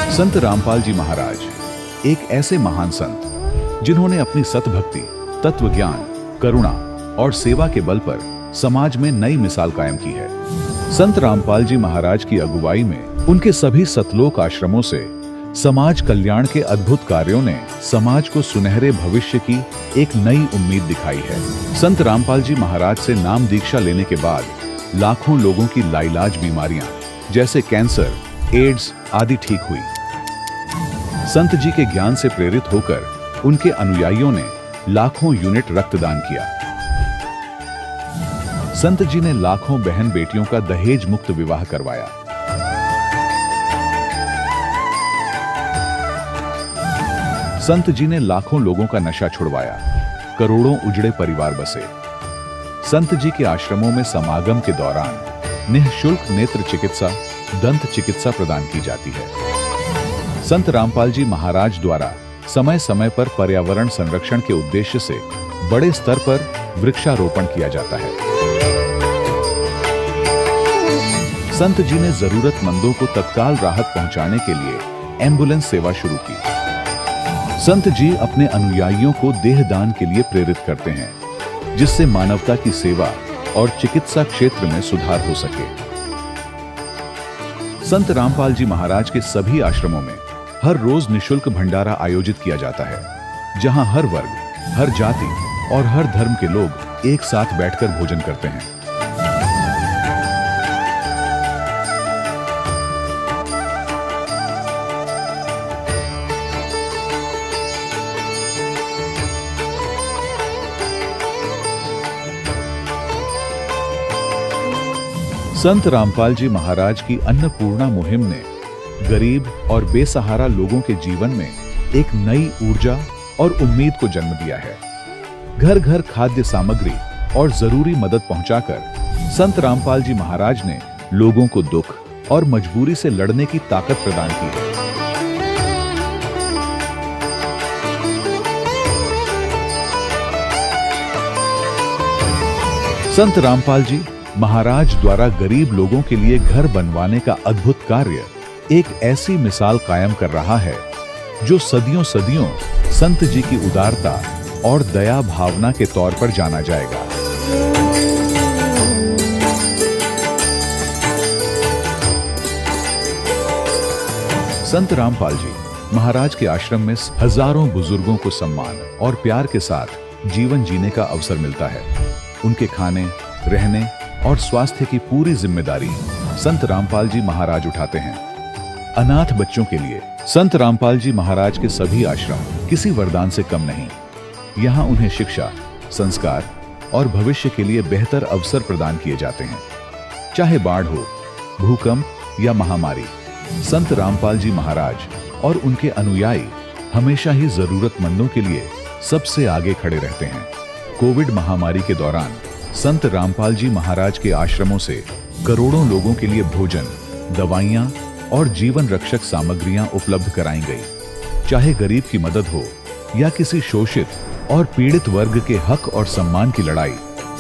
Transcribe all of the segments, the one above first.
संत रामपाल जी महाराज एक ऐसे महान संत जिन्होंने अपनी सतभक्ति, तत्व ज्ञान, करुणा और सेवा के बल पर समाज में नई मिसाल कायम की है। संत रामपाल जी महाराज की अगुवाई में उनके सभी सतलोक आश्रमों से समाज कल्याण के अद्भुत कार्यों ने समाज को सुनहरे भविष्य की एक नई उम्मीद दिखाई है। संत रामपाल जी महाराज से नाम दीक्षा लेने के बाद लाखों लोगों की लाइलाज बीमारियां जैसे कैंसर, एड्स आदि ठीक हुई। संत जी के ज्ञान से प्रेरित होकर उनके अनुयायियों ने लाखों यूनिट रक्तदान किया। संत जी ने लाखों बहन बेटियों का दहेज मुक्त विवाह करवाया। संत जी ने लाखों लोगों का नशा छुड़वाया, करोड़ों उजड़े परिवार बसे। संत जी के आश्रमों में समागम के दौरान निःशुल्क नेत्र चिकित्सा, दंत चिकित्सा प्रदान की जाती है। संत रामपाल जी महाराज द्वारा समय समय पर पर्यावरण संरक्षण के उद्देश्य से बड़े स्तर पर वृक्षारोपण किया जाता है। संत जी ने जरूरतमंदों को तत्काल राहत पहुंचाने के लिए एम्बुलेंस सेवा शुरू की। संत जी अपने अनुयायियों को देहदान के लिए प्रेरित करते हैं, जिससे मानवता की सेवा और चिकित्सा क्षेत्र में सुधार हो सके। संत रामपाल जी महाराज के सभी आश्रमों में हर रोज निःशुल्क भंडारा आयोजित किया जाता है, जहां हर वर्ग, हर जाति और हर धर्म के लोग एक साथ बैठकर भोजन करते हैं। संत रामपाल जी महाराज की अन्नपूर्णा मुहिम ने गरीब और बेसहारा लोगों के जीवन में एक नई ऊर्जा और उम्मीद को जन्म दिया है। घर घर खाद्य सामग्री और जरूरी मदद पहुंचाकर संत रामपाल जी महाराज ने लोगों को दुख और मजबूरी से लड़ने की ताकत प्रदान की है। संत रामपाल जी महाराज द्वारा गरीब लोगों के लिए घर बनवाने का अद्भुत कार्य एक ऐसी मिसाल कायम कर रहा है जो सदियों सदियों संत जी की उदारता और दया भावना के तौर पर जाना जाएगा। संत रामपाल जी महाराज के आश्रम में हजारों बुजुर्गों को सम्मान और प्यार के साथ जीवन जीने का अवसर मिलता है। उनके खाने, रहने और स्वास्थ्य की पूरी जिम्मेदारी संत रामपाल जी महाराज उठाते हैं। अनाथ बच्चों के लिए संत रामपाल जी महाराज के सभी आश्रम किसी वरदान से कम नहीं। यहाँ उन्हें शिक्षा, संस्कार और भविष्य के लिए बेहतर अवसर प्रदान किए जाते हैं। चाहे बाढ़ हो, भूकंप या महामारी, संत रामपाल जी महाराज और उनके अनुयायी हमेशा ही जरूरतमंदों के लिए सबसे आगे खड़े रहते हैं। कोविड महामारी के दौरान संत रामपाल जी महाराज के आश्रमों से करोड़ों लोगों के लिए भोजन, दवाइयां और जीवन रक्षक सामग्रियां उपलब्ध कराई गई। चाहे गरीब की मदद हो या किसी शोषित और पीड़ित वर्ग के हक और सम्मान की लड़ाई,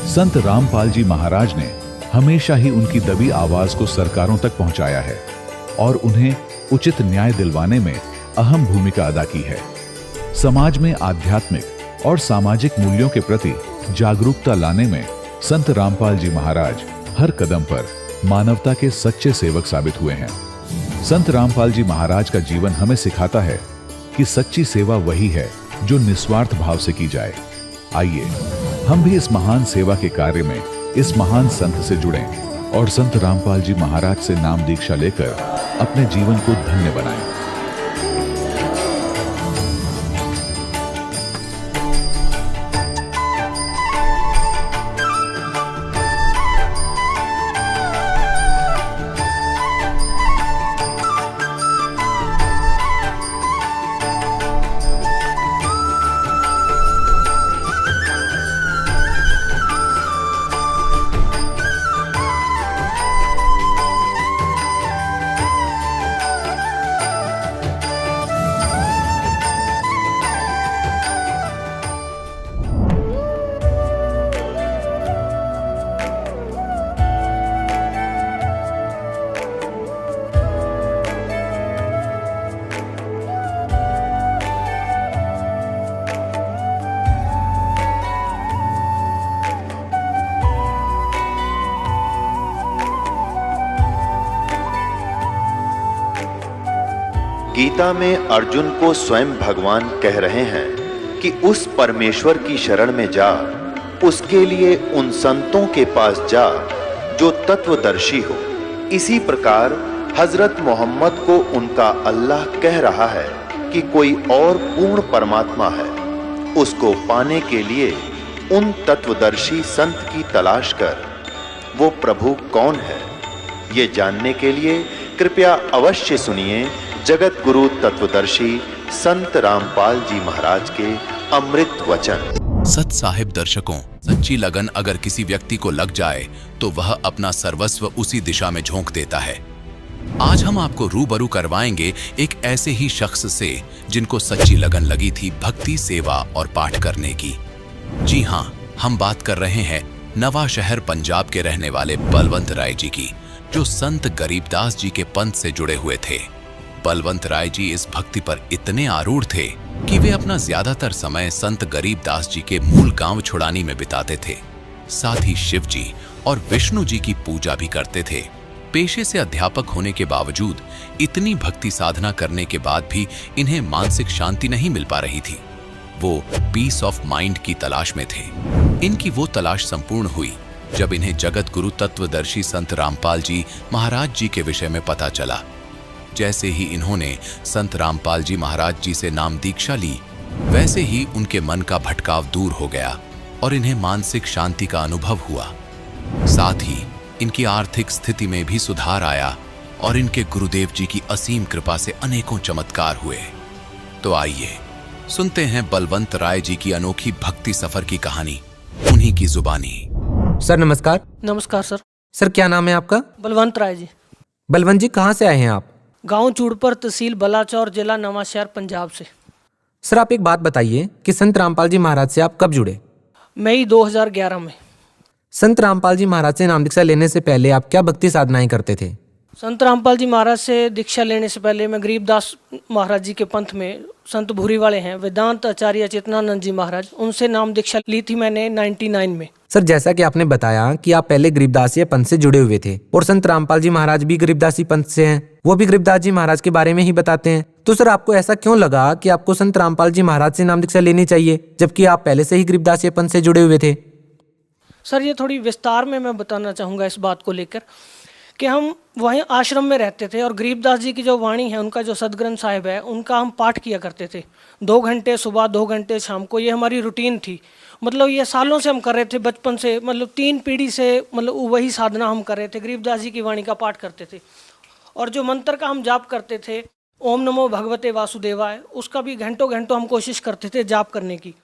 संत रामपाल जी महाराज ने हमेशा ही उनकी दबी आवाज को सरकारों तक पहुंचाया है और उन्हें उचित न्याय दिलवाने में अहम भूमिका अदा की है। समाज में आध्यात्मिक और सामाजिक मूल्यों के प्रति जागरूकता लाने में संत रामपाल जी महाराज हर कदम पर मानवता के सच्चे सेवक साबित हुए हैं। संत रामपाल जी महाराज का जीवन हमें सिखाता है कि सच्ची सेवा वही है जो निस्वार्थ भाव से की जाए। आइए हम भी इस महान सेवा के कार्य में इस महान संत से जुड़ें और संत रामपाल जी महाराज से नाम दीक्षा लेकर अपने जीवन को धन्य बनाएं। गीता में अर्जुन को स्वयं भगवान कह रहे हैं कि उस परमेश्वर की शरण में जा, उसके लिए उन संतों के पास जा जो तत्वदर्शी हो। इसी प्रकार हजरत मोहम्मद को उनका अल्लाह कह रहा है कि कोई और पूर्ण परमात्मा है। उसको पाने के लिए उन तत्वदर्शी संत की तलाश कर। वो प्रभु कौन है, ये जानने के लिए कृपया अवश्य सुनिए जगत गुरु तत्वदर्शी संत रामपाल जी महाराज के अमृत वचन। सत साहिब दर्शकों, सच्ची लगन अगर किसी व्यक्ति को लग जाए तो वह अपना सर्वस्व उसी दिशा में झोंक देता है। आज हम आपको रूबरू करवाएंगे एक ऐसे ही शख्स से जिनको सच्ची लगन लगी थी भक्ति, सेवा और पाठ करने की। जी हां, हम बात कर रहे हैं नवा शहर पंजाब के रहने वाले बलवंत राय जी की, जो संत गरीबदास जी के पंथ से जुड़े हुए थे। बलवंत राय जी इस भक्ति पर इतने आरूढ़ थे कि वे अपना ज्यादातर समय संत गरीबदास जी के मूल गांव छुड़ानी में बिताते थे। साथ ही शिव जी और विष्णु जी की पूजा भी करते थे। पेशे से अध्यापक होने के बावजूद इतनी भक्ति साधना करने के बाद भी इन्हें मानसिक शांति नहीं मिल पा रही थी। वो पीस ऑफ माइंड की तलाश में थे। इनकी वो तलाश संपूर्ण हुई जब इन्हें जगत गुरु तत्वदर्शी संत रामपाल जी महाराज जी के विषय में पता चला। जैसे ही इन्होंने संत रामपाल जी महाराज जी से नाम दीक्षा ली, वैसे ही उनके मन का भटकाव दूर हो गया और इन्हें मानसिक शांति का अनुभव हुआ। साथ ही इनकी आर्थिक स्थिति में भी सुधार आया और इनके गुरुदेव जी की असीम कृपा से अनेकों चमत्कार हुए। तो आइए सुनते हैं बलवंत राय जी की अनोखी भक्ति सफर की कहानी, उन्हीं की जुबानी। सर नमस्कार। नमस्कार सर। सर क्या नाम है आपका? बलवंत राय जी। बलवंत जी कहाँ से आए हैं आप? गांव चूड़पर, तहसील बलाचौर, जिला नवांशहर, पंजाब से। सर आप एक बात बताइए कि संत रामपाल जी महाराज से आप कब जुड़े? मई 2011 में। संत रामपाल जी महाराज से नाम दीक्षा लेने से पहले आप क्या भक्ति साधनाएं करते थे? संत रामपाल जी महाराज से दीक्षा लेने से पहले मैं गरीबदास महाराज जी के पंथ में, संत भूरी वाले हैं, वेदांत आचार्य चेतनानंद जी महाराज, उनसे नाम दीक्षा ली थी मैंने 99 में। सर जैसा कि आपने बताया कि आप पहले गरीबदासी पंथ से जुड़े हुए थे और संत रामपाल जी महाराज भी गरीबदासी पंथ से हैं, वो भी गरीबदास जी महाराज के बारे में ही बताते हैं। तो सर आपको ऐसा क्यों लगा कि आपको संत रामपाल जी महाराज से नाम दीक्षा लेनी चाहिए जबकि आप पहले से ही गरीबदासी पंथ से जुड़े हुए थे? सर ये थोड़ी विस्तार में मैं बताना चाहूँगा इस बात को लेकर कि हम वहीं आश्रम में रहते थे और गरीबदास जी की जो वाणी है, उनका जो सदग्रंथ साहिब है, उनका हम पाठ किया करते थे 2 घंटे सुबह, 2 घंटे शाम को। ये हमारी रूटीन थी। मतलब ये सालों से हम कर रहे थे, बचपन से, मतलब 3 पीढ़ी से, मतलब वही साधना हम कर रहे थे। गरीबदास जी की वाणी का पाठ करते थे और जो मंत्र का हम जाप करते थे, ओम नमो भगवते वासुदेवाय, उसका भी घंटों घंटों हम कोशिश करते थे जाप करने की।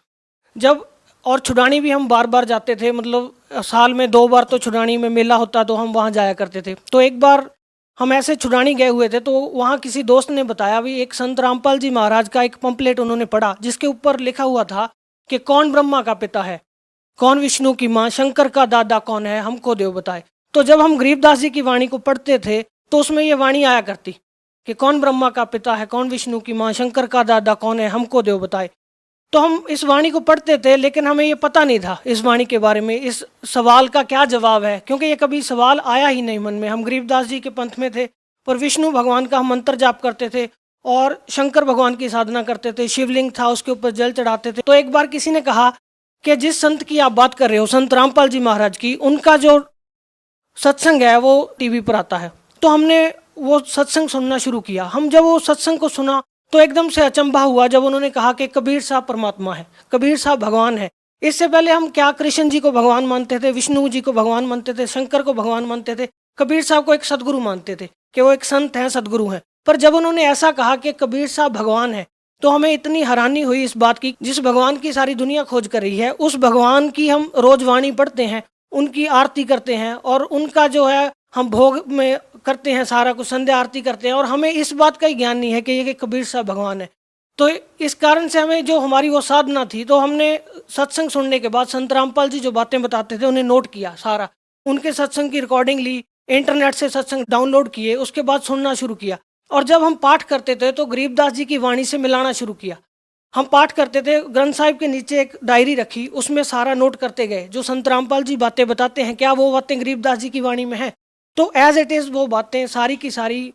जब और छुड़ानी भी हम बार बार जाते थे, मतलब साल में 2 बार तो छुड़ानी में मेला होता तो हम वहाँ जाया करते थे। तो एक बार हम ऐसे छुड़ानी गए हुए थे तो वहाँ किसी दोस्त ने बताया भी एक संत रामपाल जी महाराज का एक पंपलेट उन्होंने पढ़ा जिसके ऊपर लिखा हुआ था कि कौन ब्रह्मा का पिता है, कौन विष्णु की माँ, शंकर का दादा कौन है, हमको देव बताए। तो जब हम गरीबदास जी की वाणी को पढ़ते थे तो उसमें ये वाणी आया करती कि कौन ब्रह्मा का पिता है, कौन विष्णु की माँ, शंकर का दादा कौन है, हमको देव बताए। तो हम इस वाणी को पढ़ते थे, लेकिन हमें ये पता नहीं था इस वाणी के बारे में, इस सवाल का क्या जवाब है, क्योंकि ये कभी सवाल आया ही नहीं मन में। हम गरीबदास जी के पंथ में थे पर विष्णु भगवान का हम मंत्र जाप करते थे और शंकर भगवान की साधना करते थे। शिवलिंग था, उसके ऊपर जल चढ़ाते थे। तो एक बार किसी ने कहा कि जिस संत की आप बात कर रहे हो, संत रामपाल जी महाराज की, उनका जो सत्संग है वो टीवी पर आता है। तो हमने वो सत्संग सुनना शुरू किया। हम जब वो सत्संग को सुना तो एकदम से अचंभा हुआ जब उन्होंने कहा कि कबीर साहब परमात्मा है, कबीर साहब भगवान है। इससे पहले हम क्या कृष्ण जी को भगवान मानते थे, विष्णु जी को भगवान मानते थे, शंकर को भगवान मानते थे, कबीर साहब को एक सदगुरु मानते थे कि वो एक संत हैं, सदगुरु हैं। पर जब उन्होंने ऐसा कहा कि कबीर साहब भगवान है तो हमें इतनी हैरानी हुई इस बात की, जिस भगवान की सारी दुनिया खोज कर रही है, उस भगवान की हम रोज वाणी पढ़ते हैं, उनकी आरती करते हैं और उनका जो है हम भोग में करते हैं, सारा कुछ संध्या आरती करते हैं और हमें इस बात का ही ज्ञान नहीं है कि ये कबीर साहब भगवान है। तो इस कारण से हमें जो हमारी वो साधना थी, तो हमने सत्संग सुनने के बाद संत रामपाल जी जो बातें बताते थे उन्हें नोट किया सारा, उनके सत्संग की रिकॉर्डिंग ली, इंटरनेट से सत्संग डाउनलोड किए, उसके बाद सुनना शुरू किया। और जब हम पाठ करते थे तो गरीबदास जी की वाणी से मिलाना शुरू किया। हम पाठ करते थे, ग्रंथ साहिब के नीचे एक डायरी रखी, उसमें सारा नोट करते गए। जो संत रामपाल जी बातें बताते हैं क्या वो बातें गरीबदास जी की वाणी में हैं? तो एज इट इज़ वो बातें सारी की सारी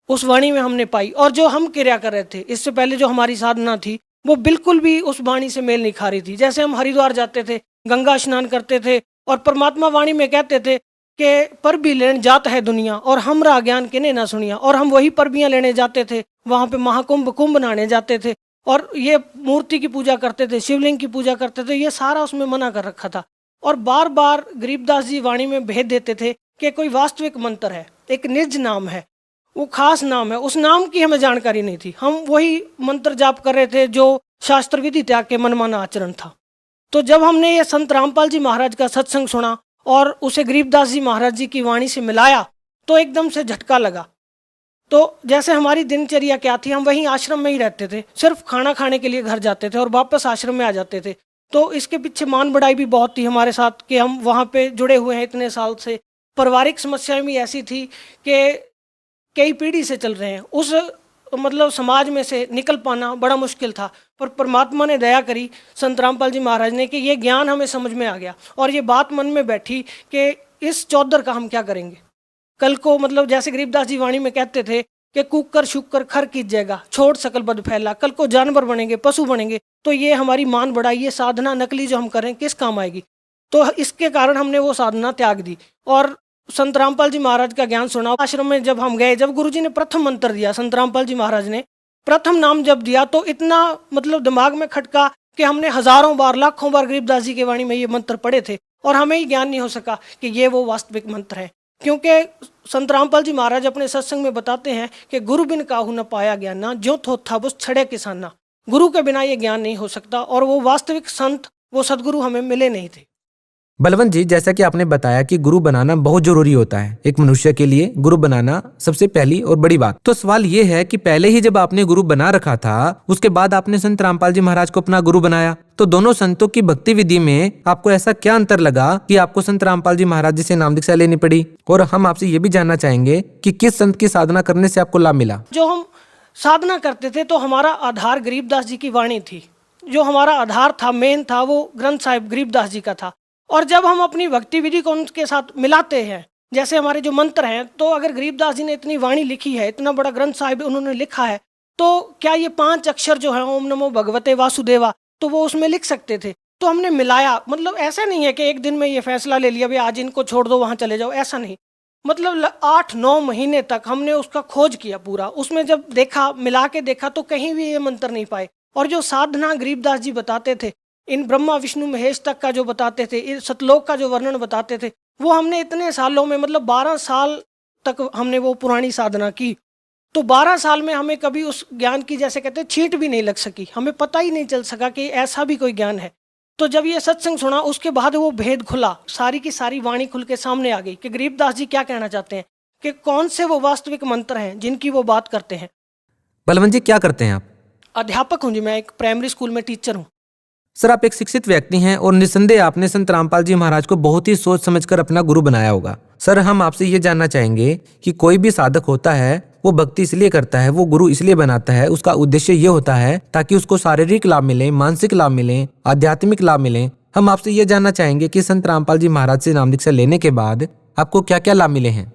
उस वाणी में हमने पाई। और जो हम क्रिया कर रहे थे इससे पहले, जो हमारी साधना थी, वो बिल्कुल भी उस वाणी से मेल नहीं खा रही थी। जैसे हम हरिद्वार जाते थे, गंगा स्नान करते थे और परमात्मा वाणी में कहते थे कि पर भी लेन जात है दुनिया और हमरा ज्ञान किने ना सुनिया, और हम वही परबियाँ लेने जाते थे, वहाँ पे महाकुंभ कुंभ नहाने जाते थे और ये मूर्ति की पूजा करते थे, शिवलिंग की पूजा करते थे। ये सारा उसमें मना कर रखा था। और बार बार गरीबदास जी वाणी में भेद देते थे कि कोई वास्तविक मंत्र है, एक निज नाम है, वो खास नाम है, उस नाम की हमें जानकारी नहीं थी। हम वही मंत्र जाप कर रहे थे जो शास्त्र विधि त्याग के मनमाना आचरण था। तो जब हमने ये संत रामपाल जी महाराज का सत्संग सुना और उसे गरीबदास जी महाराज जी की वाणी से मिलाया तो एकदम से झटका लगा। तो जैसे हमारी दिनचर्या क्या थी, हम वहीं आश्रम में ही रहते थे, सिर्फ खाना खाने के लिए घर जाते थे और वापस आश्रम में आ जाते थे। तो इसके पीछे मान बढ़ाई भी बहुत थी हमारे साथ कि हम वहाँ पे जुड़े हुए हैं इतने साल से। पारिवारिक समस्याएं भी ऐसी थी कि कई पीढ़ी से चल रहे हैं, उस मतलब समाज में से निकल पाना बड़ा मुश्किल था। पर परमात्मा ने दया करी संत रामपाल जी महाराज ने कि ये ज्ञान हमें समझ में आ गया और ये बात मन में बैठी कि इस चौधर का हम क्या करेंगे कल को। मतलब जैसे गरीबदास जी वाणी में कहते थे कि कुकर शुकर खर कीजिएगा, छोड़ सकल बद फैला, कल को जानवर बनेंगे, पशु बनेंगे, तो ये हमारी मान बढ़ाई, ये साधना नकली जो हम करें किस काम आएगी। तो इसके कारण हमने वो साधना त्याग दी और संत रामपाल जी महाराज का ज्ञान सुना। आश्रम में जब हम गए, जब गुरुजी ने प्रथम मंत्र दिया, संत रामपाल जी महाराज ने प्रथम नाम जब दिया, तो इतना मतलब दिमाग में खटका कि हमने हजारों बार लाखों बार गरीबदास जी की वाणी में ये मंत्र पढ़े थे और हमें ही ज्ञान नहीं हो सका कि ये वो वास्तविक मंत्र है। क्योंकि संत रामपाल जी महाराज अपने सत्संग में बताते हैं कि गुरु बिन काहू न पाया ज्ञाना, जो थो था बुस छड़े किसाना। गुरु के बिना ये ज्ञान नहीं हो सकता और वो वास्तविक संत, वो सदगुरु हमें मिले नहीं थे। बलवंत जी, जैसा कि आपने बताया कि गुरु बनाना बहुत जरूरी होता है, एक मनुष्य के लिए गुरु बनाना सबसे पहली और बड़ी बात। तो सवाल ये है कि पहले ही जब आपने गुरु बना रखा था, उसके बाद आपने संत रामपाल जी महाराज को अपना गुरु बनाया, तो दोनों संतों की भक्ति विधि में आपको ऐसा क्या अंतर लगा कि आपको संत रामपाल जी महाराज जी से नाम दीक्षा लेनी पड़ी? और हम आपसे ये भी जानना चाहेंगे कि किस संत की साधना करने से आपको लाभ मिला? जो हम साधना करते थे तो हमारा आधार गरीबदास जी की वाणी थी। जो हमारा आधार था, मेन था, वो ग्रंथ साहिब गरीबदास जी का था। और जब हम अपनी भक्ति विधि को उनके साथ मिलाते हैं, जैसे हमारे जो मंत्र हैं, तो अगर गरीबदास जी ने इतनी वाणी लिखी है, इतना बड़ा ग्रंथ साहिब उन्होंने लिखा है, तो क्या ये 5 अक्षर जो है ओम नमो भगवते वासुदेवा, तो वो उसमें लिख सकते थे। तो हमने मिलाया। मतलब ऐसा नहीं है कि एक दिन में ये फैसला ले लिया भाई आज इनको छोड़ दो वहाँ चले जाओ, ऐसा नहीं। मतलब 8-9 महीने तक हमने उसका खोज किया पूरा। उसमें जब देखा, मिला के देखा, तो कहीं भी ये मंत्र नहीं पाए। और जो साधना गरीबदास जी बताते थे, इन ब्रह्मा विष्णु महेश तक का जो बताते थे, इन सतलोक का जो वर्णन बताते थे, वो हमने इतने सालों में, मतलब 12 साल तक हमने वो पुरानी साधना की। तो 12 साल में हमें कभी उस ज्ञान की, जैसे कहते हैं, छींट भी नहीं लग सकी। हमें पता ही नहीं चल सका कि ऐसा भी कोई ज्ञान है। तो जब ये सत्संग सुना, उसके बाद वो भेद खुला, सारी की सारी वाणी खुल के सामने आ गई कि गरीबदास जी क्या कहना चाहते हैं, कि कौन से वो वास्तविक मंत्र हैं जिनकी वो बात करते हैं। बलवंत जी, क्या करते हैं आप? अध्यापक हूँ जी, मैं एक प्राइमरी स्कूल में टीचर हूँ। सर, आप एक शिक्षित व्यक्ति हैं और निस्संदेह आपने संत रामपाल जी महाराज को बहुत ही सोच समझकर अपना गुरु बनाया होगा। सर, हम आपसे ये जानना चाहेंगे कि कोई भी साधक होता है, वो भक्ति इसलिए करता है, वो गुरु इसलिए बनाता है, उसका उद्देश्य ये होता है ताकि उसको शारीरिक लाभ मिले, मानसिक लाभ मिले, आध्यात्मिक लाभ मिले। हम आपसे ये जानना चाहेंगे कि संत रामपाल जी महाराज से नाम दीक्षा लेने के बाद आपको क्या क्या लाभ मिले हैं?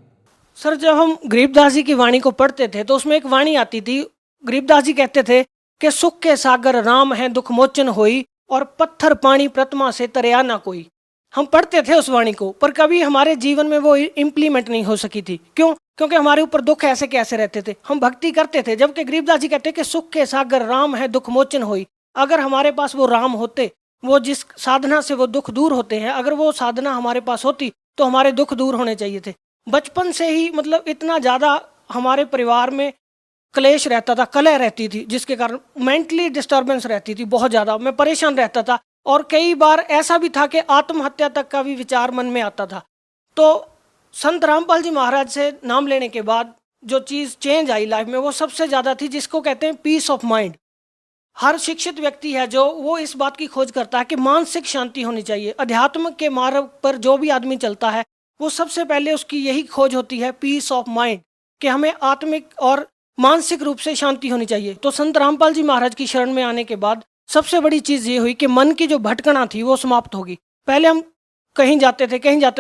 सर, जब हम गरीबदास जी की वाणी को पढ़ते थे तो उसमें एक वाणी आती थी। गरीबदास जी कहते थे कि सुख के सागर राम है, दुख मोचन होई, और पत्थर पानी प्रतिमा से तरया ना कोई। हम पढ़ते थे उस वाणी को, पर कभी हमारे जीवन में वो इम्प्लीमेंट नहीं हो सकी थी। क्यों? क्योंकि हमारे ऊपर दुख ऐसे कैसे रहते थे। हम भक्ति करते थे, जबकि गरीबदास जी कहते कि सुख के सागर राम है, दुख मोचन होई। अगर हमारे पास वो राम होते, वो जिस साधना से वो दुख दूर होते हैं, अगर वो साधना हमारे पास होती तो हमारे दुख दूर होने चाहिए थे। बचपन से ही मतलब इतना ज़्यादा हमारे परिवार में क्लेश रहता था, कलह रहती थी, जिसके कारण मेंटली डिस्टर्बेंस रहती थी बहुत ज़्यादा। मैं परेशान रहता था और कई बार ऐसा भी था कि आत्महत्या तक का भी विचार मन में आता था। तो संत रामपाल जी महाराज से नाम लेने के बाद जो चीज़ चेंज आई लाइफ में, वो सबसे ज़्यादा थी, जिसको कहते हैं पीस ऑफ माइंड। हर शिक्षित व्यक्ति है जो वो इस बात की खोज करता है कि मानसिक शांति होनी चाहिए। अध्यात्म के मार्ग पर जो भी आदमी चलता है, वो सबसे पहले उसकी यही खोज होती है, पीस ऑफ माइंड, कि हमें आत्मिक और मानसिक रूप से शांति होनी चाहिए। तो संत रामपाल जी महाराज की शरण में आने के बाद सबसे बड़ी चीज़ ये हुई कि मन की जो भटकना थी वो समाप्त होगी। पहले हम कहीं जाते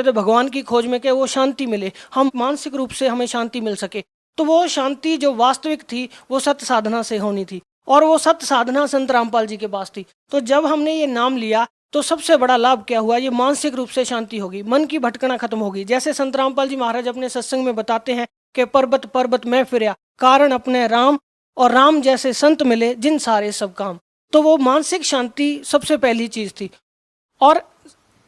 थे भगवान की खोज में कि वो शांति मिले, हम मानसिक रूप से हमें शांति मिल सके। तो वो शांति जो वास्तविक थी वो सत्य साधना से होनी थी, और वो सत्य साधना संत रामपाल जी के पास थी। तो जब हमने ये नाम लिया तो सबसे बड़ा लाभ क्या हुआ, ये मानसिक रूप से शांति होगी, मन की भटकना खत्म होगी। जैसे संत रामपाल जी महाराज अपने सत्संग में बताते हैं कि पर्वत पर्वत मैं फिरया, कारण अपने राम, और राम जैसे संत मिले जिन सारे सब काम। तो वो मानसिक शांति सबसे पहली चीज़ थी। और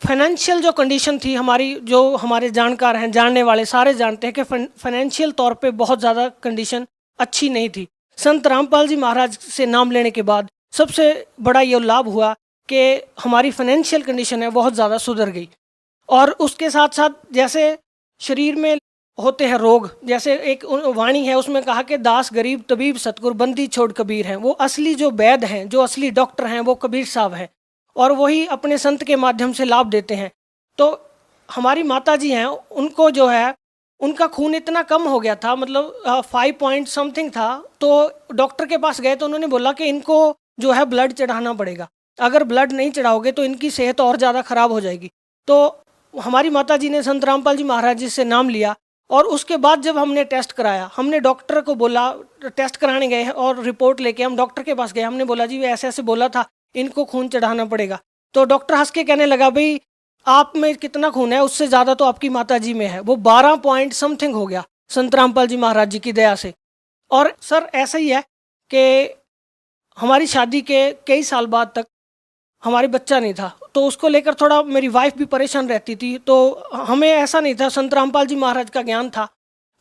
फाइनेंशियल जो कंडीशन थी हमारी, जो हमारे जानकार हैं, जानने वाले सारे जानते हैं कि फाइनेंशियल तौर पे बहुत ज़्यादा कंडीशन अच्छी नहीं थी। संत रामपाल जी महाराज से नाम लेने के बाद सबसे बड़ा ये लाभ हुआ कि हमारी फाइनेंशियल कंडीशन है बहुत ज़्यादा सुधर गई। और उसके साथ साथ जैसे शरीर में होते हैं रोग, जैसे एक वाणी है उसमें कहा कि दास गरीब तबीब सतगुर बंदी छोड़ कबीर हैं। वो असली जो वैद्य हैं, जो असली डॉक्टर हैं, वो कबीर साहब हैं, और वही अपने संत के माध्यम से लाभ देते हैं। तो हमारी माता जी हैं, उनको जो है उनका खून इतना कम हो गया था, मतलब 5 पॉइंट समथिंग था। तो डॉक्टर के पास गए तो उन्होंने बोला कि इनको जो है ब्लड चढ़ाना पड़ेगा, अगर ब्लड नहीं चढ़ाओगे तो इनकी सेहत और ज़्यादा ख़राब हो जाएगी। तो हमारी माता जी ने संत रामपाल जी महाराज जी से नाम लिया, और उसके बाद जब हमने टेस्ट कराया, हमने डॉक्टर को बोला, टेस्ट कराने गए और रिपोर्ट लेके हम डॉक्टर के पास गए, हमने बोला जी ऐसे ऐसे बोला था, इनको खून चढ़ाना पड़ेगा। तो डॉक्टर हंस के कहने लगा, भाई आप में कितना खून है उससे ज़्यादा तो आपकी माता जी में है। वो 12 पॉइंट समथिंग हो गया संत रामपाल जी महाराज जी की दया से। और सर ऐसा ही है कि हमारी शादी के कई साल बाद तक हमारे बच्चा नहीं था, तो उसको लेकर थोड़ा मेरी वाइफ भी परेशान रहती थी। तो हमें ऐसा नहीं था, संत रामपाल जी महाराज का ज्ञान था,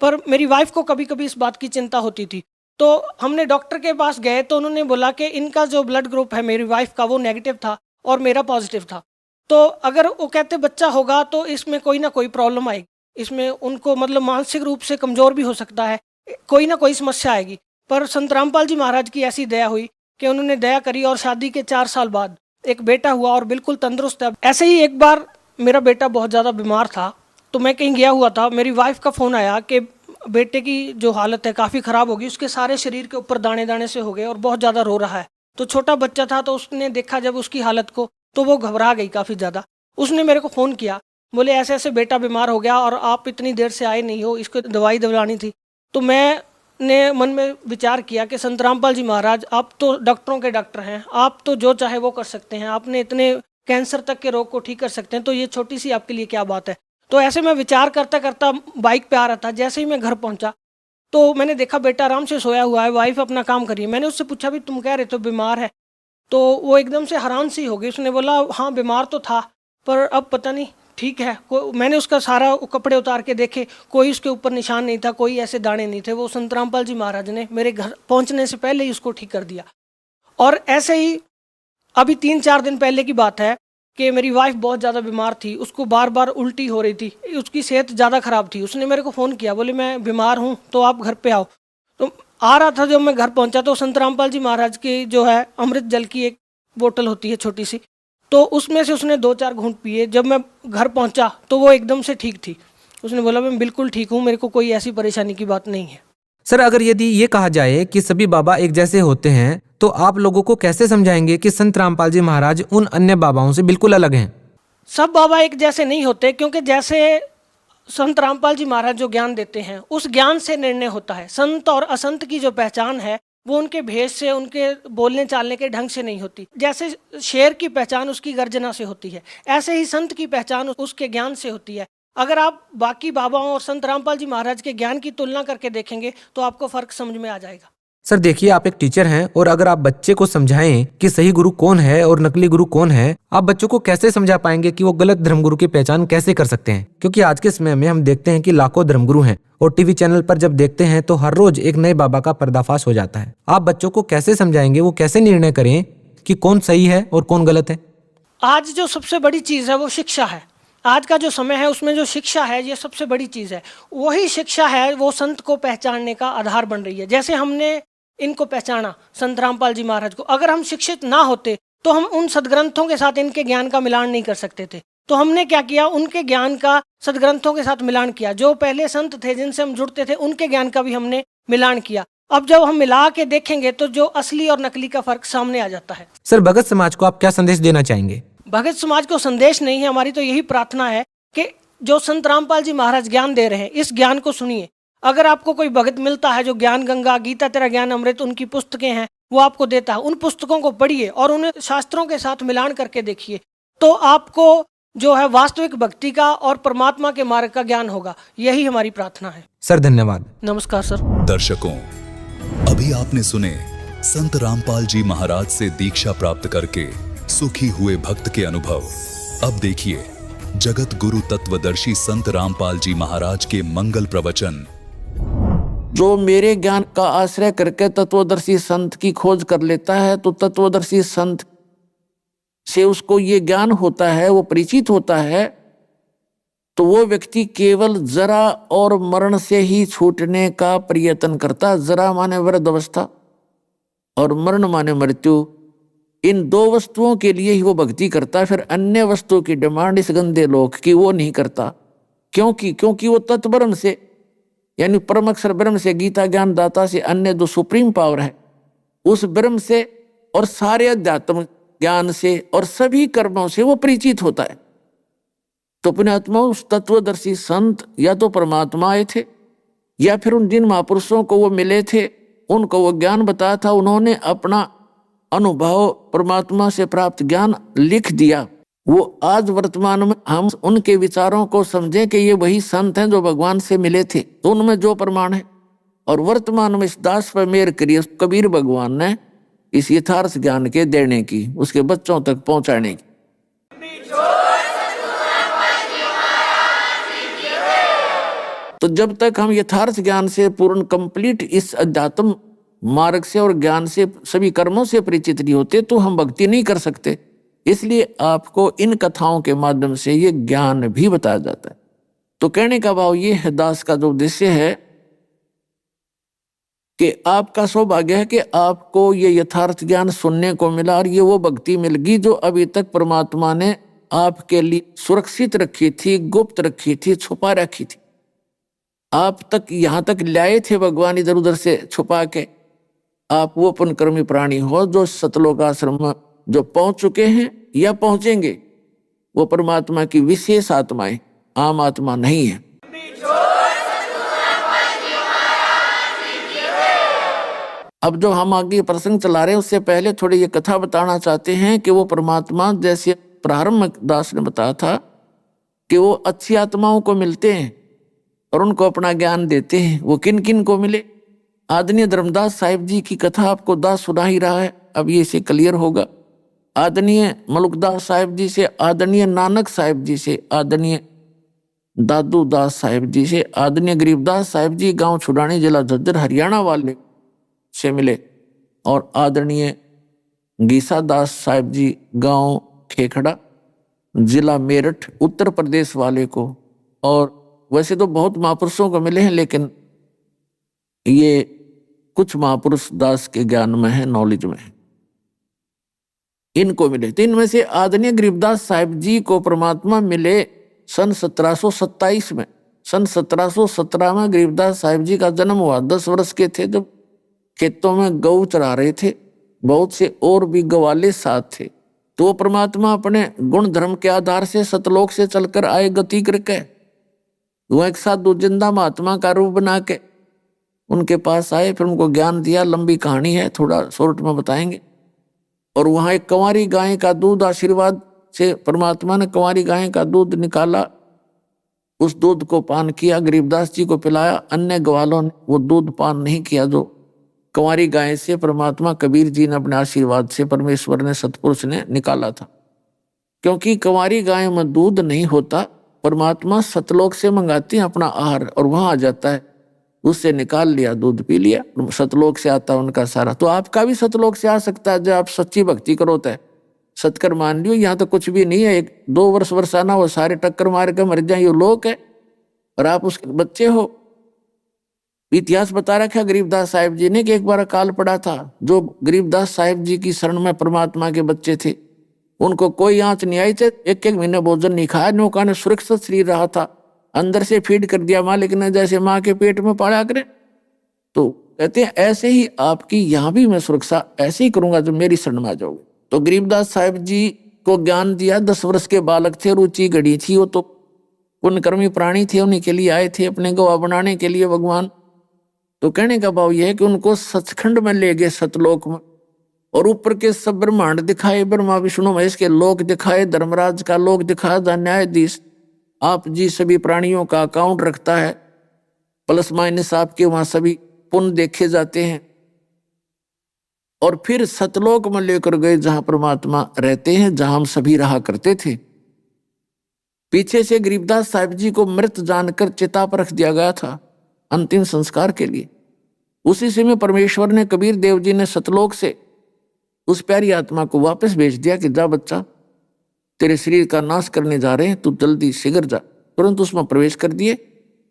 पर मेरी वाइफ को कभी कभी इस बात की चिंता होती थी। तो हमने डॉक्टर के पास गए तो उन्होंने बोला कि इनका जो ब्लड ग्रुप है मेरी वाइफ का वो नेगेटिव था और मेरा पॉजिटिव था। तो अगर वो कहते बच्चा होगा तो इसमें कोई ना कोई प्रॉब्लम आएगी, इसमें उनको मतलब मानसिक रूप से कमज़ोर भी हो सकता है, कोई ना कोई समस्या आएगी। पर संत रामपाल जी महाराज की ऐसी दया हुई कि उन्होंने दया करी, और शादी के 4 साल बाद एक बेटा हुआ और बिल्कुल तंदुरुस्त है। ऐसे ही एक बार मेरा बेटा बहुत ज़्यादा बीमार था, तो मैं कहीं गया हुआ था, मेरी वाइफ का फ़ोन आया कि बेटे की जो हालत है काफ़ी ख़राब होगी, उसके सारे शरीर के ऊपर दाने दाने से हो गए और बहुत ज़्यादा रो रहा है। तो छोटा बच्चा था, तो उसने देखा जब उसकी हालत को तो वो घबरा गई काफ़ी ज़्यादा। उसने मेरे को फ़ोन किया, बोले ऐसे ऐसे बेटा बीमार हो गया और आप इतनी देर से आए नहीं हो, इसको दवाई दिलानी थी। तो मैंने मन में विचार किया कि संत रामपाल जी महाराज आप तो डॉक्टरों के डॉक्टर हैं, आप तो जो चाहे वो कर सकते हैं, आपने इतने कैंसर तक के रोग को ठीक कर सकते हैं, तो ये छोटी सी आपके लिए क्या बात है। तो ऐसे मैं विचार करता करता बाइक पे आ रहा था, जैसे ही मैं घर पहुंचा तो मैंने देखा बेटा आराम से सोया हुआ है, वाइफ अपना काम कर रही है। मैंने उससे पूछा भी तुम कह रहे तो बीमार है, तो वो एकदम से हैरान सी हो गई। उसने बोला हाँ बीमार तो था, पर अब पता नहीं ठीक है। मैंने उसका सारा कपड़े उतार के देखे, कोई उसके ऊपर निशान नहीं था, कोई ऐसे दाने नहीं थे। वो संत रामपाल जी महाराज ने मेरे घर पहुंचने से पहले ही उसको ठीक कर दिया। और ऐसे ही अभी 3-4 दिन पहले की बात है कि मेरी वाइफ बहुत ज़्यादा बीमार थी, उसको बार बार उल्टी हो रही थी, उसकी सेहत ज़्यादा ख़राब थी। उसने मेरे को फ़ोन किया, बोले मैं बीमार हूँ तो आप घर पे आओ। तो आ रहा था, जब मैं घर पहुँचा तो संत रामपाल जी महाराज की जो है अमृत जल की एक बोतल होती है छोटी सी, तो उसमें से उसने 2-4 घूंट पिए। जब मैं घर पहुँचा तो वो एकदम से ठीक थी। उसने बोला मैं बिल्कुल ठीक हूँ, मेरे को कोई ऐसी परेशानी की बात नहीं है। सर, अगर यदि ये कहा जाए कि सभी बाबा एक जैसे होते हैं, तो आप लोगों को कैसे समझाएंगे कि संत रामपाल जी महाराज उन अन्य बाबाओं से बिल्कुल अलग हैं? सब बाबा एक जैसे नहीं होते, क्योंकि जैसे संत रामपाल जी महाराज जो ज्ञान देते हैं उस ज्ञान से निर्णय होता है। संत और असंत की जो पहचान है वो उनके भेष से, उनके बोलने चालने के ढंग से नहीं होती। जैसे शेर की पहचान उसकी गर्जना से होती है, ऐसे ही संत की पहचान उसके ज्ञान से होती है। अगर आप बाकी बाबाओं और संत रामपाल जी महाराज के ज्ञान की तुलना करके देखेंगे तो आपको फर्क समझ में आ जाएगा। सर देखिए, आप एक टीचर हैं, और अगर आप बच्चे को समझाएं कि सही गुरु कौन है और नकली गुरु कौन है, आप बच्चों को कैसे समझा पाएंगे कि वो गलत धर्मगुरु की पहचान कैसे कर सकते हैं? क्योंकि आज के समय में हम देखते हैं कि लाखों धर्मगुरु हैं, और टीवी चैनल पर जब देखते हैं तो हर रोज एक नए बाबा का पर्दाफाश हो जाता है। आप बच्चों को कैसे समझाएंगे, वो कैसे निर्णय करें कि कौन सही है और कौन गलत है? आज जो सबसे बड़ी चीज़ है वो शिक्षा है। आज का जो समय है उसमें जो शिक्षा है ये सबसे बड़ी चीज़ है। वही शिक्षा है वो संत को पहचानने का आधार बन रही है। जैसे हमने इनको पहचाना, संत रामपाल जी महाराज को, अगर हम शिक्षित ना होते तो हम उन सदग्रंथों के साथ इनके ज्ञान का मिलान नहीं कर सकते थे। तो हमने क्या किया, उनके ज्ञान का सदग्रंथों के साथ मिलान किया। जो पहले संत थे जिनसे हम जुड़ते थे उनके ज्ञान का भी हमने मिलान किया। अब जब हम मिला के देखेंगे तो जो असली और नकली का फर्क सामने आ जाता है। सर, भगत समाज को आप क्या संदेश देना चाहेंगे? भगत समाज को संदेश नहीं है, हमारी तो यही प्रार्थना है कि जो संत रामपाल जी महाराज ज्ञान दे रहे हैं इस ज्ञान को सुनिए। अगर आपको कोई भगत मिलता है जो ज्ञान गंगा, गीता तेरा ज्ञान अमृत उनकी पुस्तकें हैं वो आपको देता है, उन पुस्तकों को पढ़िए और उन्हें शास्त्रों के साथ मिलान करके देखिए, तो आपको जो है वास्तविक भक्ति का और परमात्मा के मार्ग का ज्ञान होगा। यही हमारी प्रार्थना है। सर धन्यवाद। नमस्कार सर। दर्शकों, अभी आपने सुने संत रामपाल जी महाराज से दीक्षा प्राप्त करके सुखी हुए भक्त के अनुभव। अब देखिए जगत गुरु तत्वदर्शी संत रामपाल जी महाराज के मंगल प्रवचन। जो मेरे ज्ञान का आश्रय करके तत्वदर्शी संत की खोज कर लेता है, तो तत्वदर्शी संत से उसको ये ज्ञान होता है, वो परिचित होता है, तो वो व्यक्ति केवल जरा और मरण से ही छूटने का प्रयत्न करता। जरा माने वृद्ध अवस्था और मरण माने मृत्यु, इन दो वस्तुओं के लिए ही वो भक्ति करता। फिर अन्य वस्तुओं की डिमांड इस गंदे लोक की वो नहीं करता। क्योंकि वो तत्ब्रह्म से यानी परम अक्षर ब्रह्म से, गीता ज्ञान दाता से, अन्य जो सुप्रीम पावर है उस ब्रह्म से और सारे अध्यात्म ज्ञान से और सभी कर्मों से वो परिचित होता है। तो अपने आत्मा उस तत्वदर्शी संत या तो परमात्मा आए थे या फिर उन जिन महापुरुषों को वो मिले थे उनको वो ज्ञान बताया था, उन्होंने अपना अनुभव परमात्मा से प्राप्त ज्ञान लिख दिया। वो आज वर्तमान में हम उनके विचारों को समझें कि ये वही संत हैं जो भगवान से मिले थे, तो उनमें जो प्रमाण है। और वर्तमान में इस दास पर मेहर करिए कबीर भगवान ने इस यथार्थ ज्ञान के देने की, उसके बच्चों तक पहुंचाने की। तो जब तक हम यथार्थ ज्ञान से पूर्ण कंप्लीट इस अध्यात्म मार्ग से और ज्ञान से सभी कर्मों से परिचित नहीं होते तो हम भक्ति नहीं कर सकते। इसलिए आपको इन कथाओं के माध्यम से ये ज्ञान भी बताया जाता है। तो कहने का भाव ये है, दास का जो उद्देश्य है कि आपका सौभाग्य है कि आपको ये यथार्थ ज्ञान सुनने को मिला और ये वो भक्ति मिल गई जो अभी तक परमात्मा ने आपके लिए सुरक्षित रखी थी, गुप्त रखी थी, छुपा रखी थी। आप तक यहाँ तक लाए थे भगवान इधर उधर से छुपा के। आप वो पुण्यकर्मी प्राणी हो जो सतलोक आश्रम में जो पहुंच चुके हैं या पहुंचेंगे, वो परमात्मा की विशेष आत्माएं, आम आत्मा नहीं है। अब जो हम आगे प्रसंग चला रहे हैं उससे पहले थोड़ी ये कथा बताना चाहते हैं कि वो परमात्मा जैसे प्रारंभ में दास ने बताया था कि वो अच्छी आत्माओं को मिलते हैं और उनको अपना ज्ञान देते हैं। वो किन किन को मिले? आदरणीय धर्मदास साहिब जी की कथा आपको दास सुना ही रहा है, अब ये इसे क्लियर होगा। आदरणीय मलुकदास साहिब जी से, आदरणीय नानक साहिब जी से, आदरणीय दादू दास साहिब जी से, आदरणीय गरीबदास साहिब जी गांव छुड़ानी जिला झज्जर हरियाणा वाले से मिले, और आदरणीय गीसा दास साहिब जी गांव खेखड़ा जिला मेरठ उत्तर प्रदेश वाले को। और वैसे तो बहुत महापुरुषों को मिले हैं, लेकिन ये कुछ महापुरुष दास के ज्ञान में है, नॉलेज में है, इनको मिले। तो इनमें से आदरणीय गरीबदास साहिब जी को परमात्मा मिले सन 1727 में। सन 1717 में गरीबदास साहिब जी का जन्म हुआ। 10 वर्ष के थे जब खेतों में गऊ चरा रहे थे, बहुत से और भी गवाले साथ थे। तो वो परमात्मा अपने गुण धर्म के आधार से सतलोक से चलकर आए गति करके, वो एक साधु जिंदा महात्मा का रूप बना के उनके पास आए, फिर उनको ज्ञान दिया। लंबी कहानी है, थोड़ा शॉर्ट में बताएंगे। और वहाँ एक कंवारी गाय का दूध, आशीर्वाद से परमात्मा ने कंवारी गाय का दूध निकाला, उस दूध को पान किया, गरीबदास जी को पिलाया। अन्य ग्वालों ने वो दूध पान नहीं किया जो कंवारी गाय से परमात्मा कबीर जी ने अपने आशीर्वाद से, परमेश्वर ने, सतपुरुष ने निकाला था। क्योंकि कंवारी गाय में दूध नहीं होता, परमात्मा सतलोक से मंगाते हैं अपना आहार और वहां आ जाता है, उससे निकाल लिया, दूध पी लिया, सतलोक से आता है उनका सारा। तो आपका भी सतलोक से आ सकता है जब आप सच्ची भक्ति करोते हैं। सतकर मान लियो, यहाँ तो कुछ भी नहीं है, 1-2 वर्ष वर्षाना वो सारे टक्कर मार के मर जाए, ये लोक है और आप उसके बच्चे हो। इतिहास बता रखा गरीबदास साहिब जी ने कि एक बार अकाल पड़ा था। जो गरीबदास साहिब जी की शरण में परमात्मा के बच्चे थे उनको कोई आंच नहीं आई थे, 1-1 महीने भोजन नहीं खाया, नौका ने सुरक्षित शरीर रहा था, अंदर से फीड कर दिया मालिक ने, जैसे माँ के पेट में पाला करे। तो कहते हैं ऐसे ही आपकी यहाँ भी मैं सुरक्षा ऐसे ही करूंगा जब मेरी शरण में आ जाओगे। तो गरीबदास साहिब जी को ज्ञान दिया, 10 वर्ष के बालक थे, रुचि घड़ी थी, वो तो पुण्यकर्मी प्राणी थे, उन्हीं के लिए आए थे अपने गवाह बनाने के लिए भगवान। तो कहने का भाव यह है कि उनको सचखंड में ले गए, सतलोक में, और ऊपर के सब ब्रह्मांड दिखाए, ब्रह्मा विष्णु महेश के लोक दिखाए, धर्मराज का लोक दिखाया, जहाँ न्यायाधीश आप जी सभी प्राणियों का अकाउंट रखता है, प्लस माइनस आपके वहां सभी पुण्य देखे जाते हैं। और फिर सतलोक में लेकर गए जहां परमात्मा रहते हैं, जहां हम सभी रहा करते थे। पीछे से गरीबदास साहिब जी को मृत जानकर चिता पर रख दिया गया था अंतिम संस्कार के लिए। उसी समय परमेश्वर ने, कबीर देव जी ने सतलोक से उस प्यारी आत्मा को वापस भेज दिया कि जा बच्चा, तेरे शरीर का नाश करने जा रहे हैं, तू जल्दी शीघ्र जा। तुरंत उसमें प्रवेश कर दिए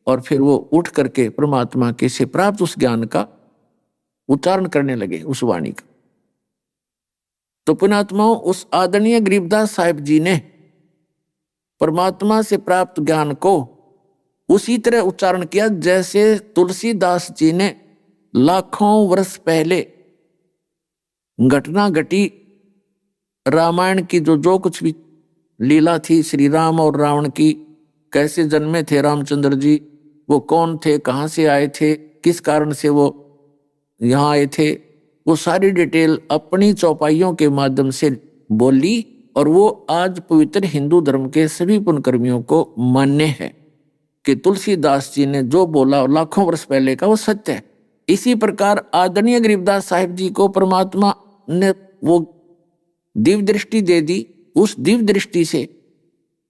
और फिर वो उठ करके परमात्मा के से प्राप्त उस ज्ञान का उच्चारण करने लगे, उस वाणी का। तो पुण्यात्माओं, उस आदरणीय गरीबदास साहिब जी ने परमात्मा से प्राप्त ज्ञान को उसी तरह उच्चारण किया जैसे तुलसीदास जी ने लाखों वर्ष पहले घटना घटी, रामायण की जो कुछ भी लीला थी, श्री राम और रावण की, कैसे जन्मे थे रामचंद्र जी, वो कौन थे, कहाँ से आए थे, किस कारण से वो यहाँ आए थे, वो सारी डिटेल अपनी चौपाइयों के माध्यम से बोली। और वो आज पवित्र हिंदू धर्म के सभी पुण्यकर्मियों को मान्य है कि तुलसीदास जी ने जो बोला लाखों वर्ष पहले का वो सत्य है। इसी प्रकार आदरणीय गरीबदास साहिब जी को परमात्मा ने वो दिव्य दृष्टि दे दी, उस दिव्य दृष्टि से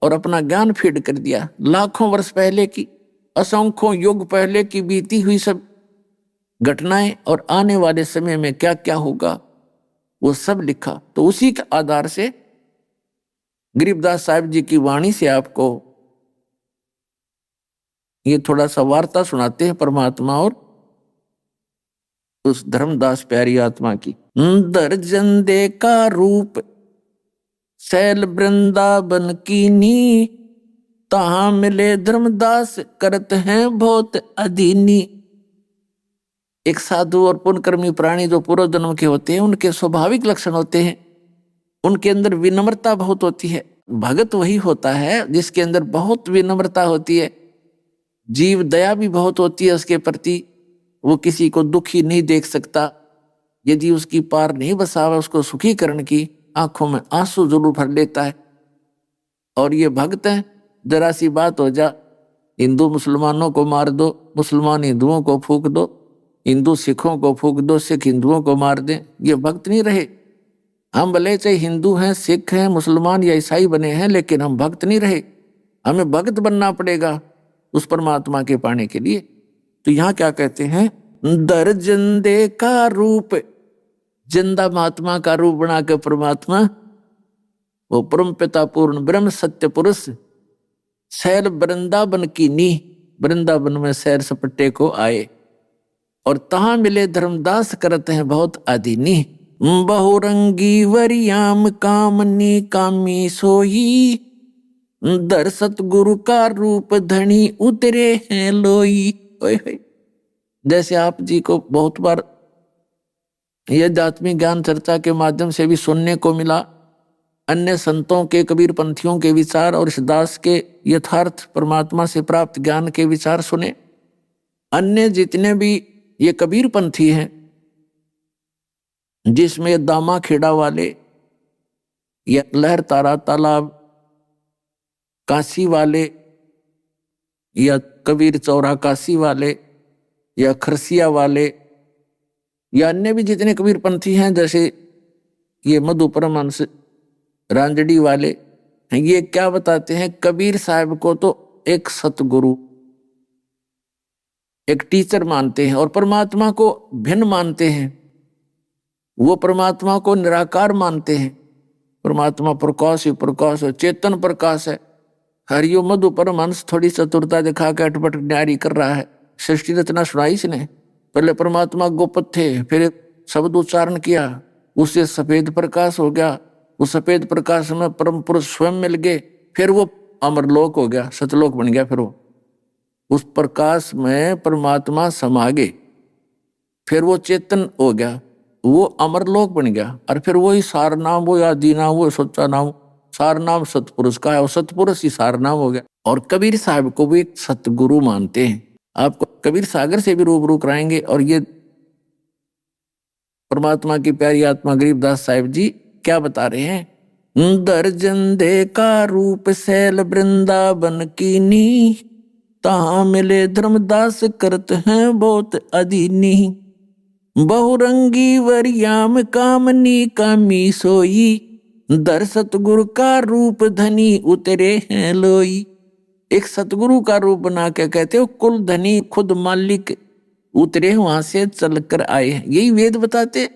और अपना ज्ञान फीड कर दिया। लाखों वर्ष पहले की, असंख्यों युग पहले की बीती हुई सब घटनाएं और आने वाले समय में क्या क्या होगा वो सब लिखा। तो उसी के आधार से गरीबदास साहिब जी की वाणी से आपको ये थोड़ा सा वार्ता सुनाते हैं परमात्मा और उस धर्मदास प्यारी आत्मा की। दर्जन दे का रूप शैल वृंदावन कीनी, तहां मिले धर्मदास करत हैं बहुत अधीनी। एक साधु और पुण्यकर्मी प्राणी जो पूर्व जन्म के होते हैं, उनके स्वाभाविक लक्षण होते हैं, उनके अंदर विनम्रता बहुत होती है। भगत वही होता है जिसके अंदर बहुत विनम्रता होती है, जीव दया भी बहुत होती है उसके प्रति, वो किसी को दुखी नहीं देख सकता। यदि उसकी पार नहीं बसावा उसको सुखीकरण की, आंखों में आंसू जरूर भर लेता है। और ये भक्त है, जरा सी बात हो जा, हिंदू मुसलमानों को मार दो, मुसलमान हिंदुओं को फूंक दो, हिंदू सिखों को फूंक दो, सिख हिंदुओं को मार दें, ये भक्त नहीं रहे। हम भले चाहे हिंदू हैं, सिख हैं, मुसलमान या ईसाई बने हैं, लेकिन हम भक्त नहीं रहे। हमें भक्त बनना पड़ेगा उस परमात्मा के पाने के लिए। तो यहाँ क्या कहते हैं, दर्जन दे का रूप, जिंदा महात्मा का रूप बना के परमात्मा, वो परम पिता पूर्ण ब्रह्म सत्य पुरुष, शैल वृंदावन की नी, वृंदावन में सैर सपट्टे को आए, और तहां मिले धर्मदास करते हैं बहुत अधीनी। बहुरंगी वरियाम कामनी कामी सोई, दर सतगुरु का रूप धनी उतरे हैं लोई। जैसे आप जी को बहुत बार यह आध्यात्मिक ज्ञान चर्चा के माध्यम से भी सुनने को मिला, अन्य संतों के, कबीर पंथियों के विचार और इस दास के यथार्थ परमात्मा से प्राप्त ज्ञान के विचार सुने। अन्य जितने भी ये कबीर पंथी हैं, जिसमें दामा खेड़ा वाले या लहर तारा तालाब काशी वाले या कबीर चौरा काशी वाले या खरसिया वाले या अन्य भी जितने कबीर पंथी हैं, जैसे ये मधु परमहंस रांजड़ी वाले, ये क्या बताते हैं, कबीर साहब को तो एक सतगुरु, एक टीचर मानते हैं और परमात्मा को भिन्न मानते हैं। वो परमात्मा को निराकार मानते हैं। परमात्मा प्रकाश ही प्रकाश है, चेतन प्रकाश है। हरियो मधु परमहंस थोड़ी चतुरता दिखा के अटपट न्यारी कर रहा है। सृष्टि रचना सुनाई इसने, पहले परमात्मा गोपत थे, फिर शब्द उच्चारण किया, उससे सफेद प्रकाश हो गया, उस सफेद प्रकाश में परम पुरुष स्वयं मिल गए, फिर वो अमरलोक हो गया, सतलोक बन गया। फिर वो उस प्रकाश में परमात्मा समा गए, फिर वो चेतन हो गया, वो अमरलोक बन गया, और फिर वही सार नाम, वो आदि नाम, वो सच्चा नाम, सार नाम सतपुरुष का है और सतपुरुष ही सार नाम हो गया। और कबीर साहब को भी एक सतगुरु मानते हैं। आपको कबीर सागर से भी रूबरू कराएंगे। और ये परमात्मा की प्यारी आत्मा गरीबदास साहिब जी क्या बता रहे हैं? दर्जन दे का रूप सैल वृंदावन की नी, तहां मिले धर्मदास करत हैं बहुत अधीनी। बहुरंगी वरियाम कामनी कामी सोई, दर सतगुरु का रूप धनी उतरे हैं लोई। एक सतगुरु का रूप बना के कहते हो कुल धनी खुद मालिक उतरे वहां से चलकर आए हैं। यही वेद बताते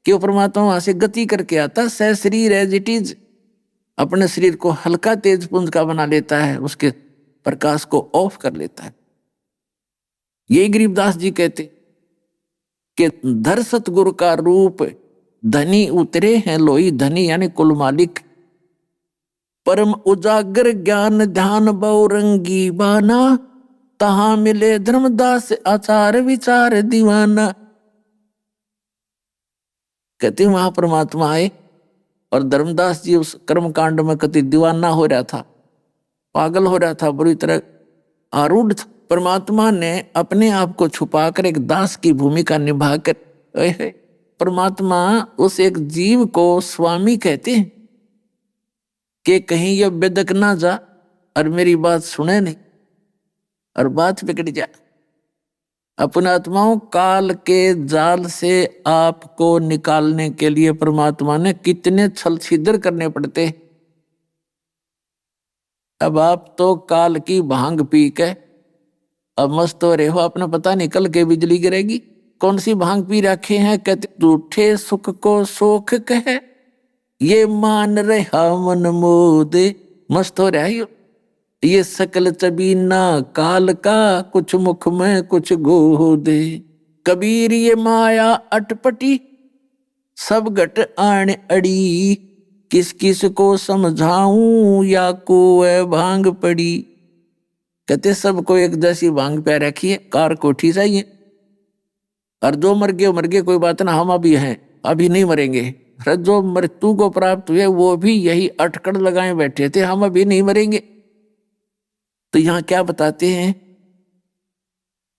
कि वो परमात्मा वहां से गति करके आता। सह शरीर एज इट इज, अपने शरीर को हल्का तेज पुंज का बना लेता है, उसके प्रकाश को ऑफ कर लेता है। यही गरीबदास जी कहते कि धर सतगुरु का रूप धनी उतरे हैं लोई। धनी यानी कुल मालिक। परम उजागर ज्ञान ध्यान बहुरंगी बाना, तहां मिले धर्मदास आचार विचार दीवाना। कहते वहां परमात्मा आए और धर्मदास जी उस कर्म कांड में कति दीवाना हो रहा था, पागल हो रहा था, बुरी तरह आरूढ़ था। परमात्मा ने अपने आप को छुपाकर एक दास की भूमिका निभाकर, परमात्मा उस एक जीव को स्वामी कहते हैं कि कहीं यह बेदक ना जा और मेरी बात सुने नहीं और बात बिगड़ जा। अपने आत्माओं काल के जाल से आपको निकालने के लिए परमात्मा ने कितने छल छिद्र करने पड़ते। अब आप तो काल की भांग पी के अब मस्त हो रहे हो, अपना पता निकल के बिजली गिरेगी। कौन सी भांग पी रखे हैं? कहते झूठे सुख को सुख कहे, ये मान रहा मन मोदे। मस्त हो रहा है ये सकल चबीना काल का, कुछ मुख में कुछ गोदे। कबीर ये माया अटपटी, सब घट आण अड़ी, किस किस को समझाऊं या को भांग पड़ी। कहते सबको एक जैसी भांग पे रखिए, कार कोठी चाहिए। और जो मर गए कोई बात ना, हम अभी हैं, अभी नहीं मरेंगे। जो मृत्यु को प्राप्त हुए वो भी यही अटकड़ लगाए बैठे थे, हम अभी नहीं मरेंगे। तो यहाँ क्या बताते हैं?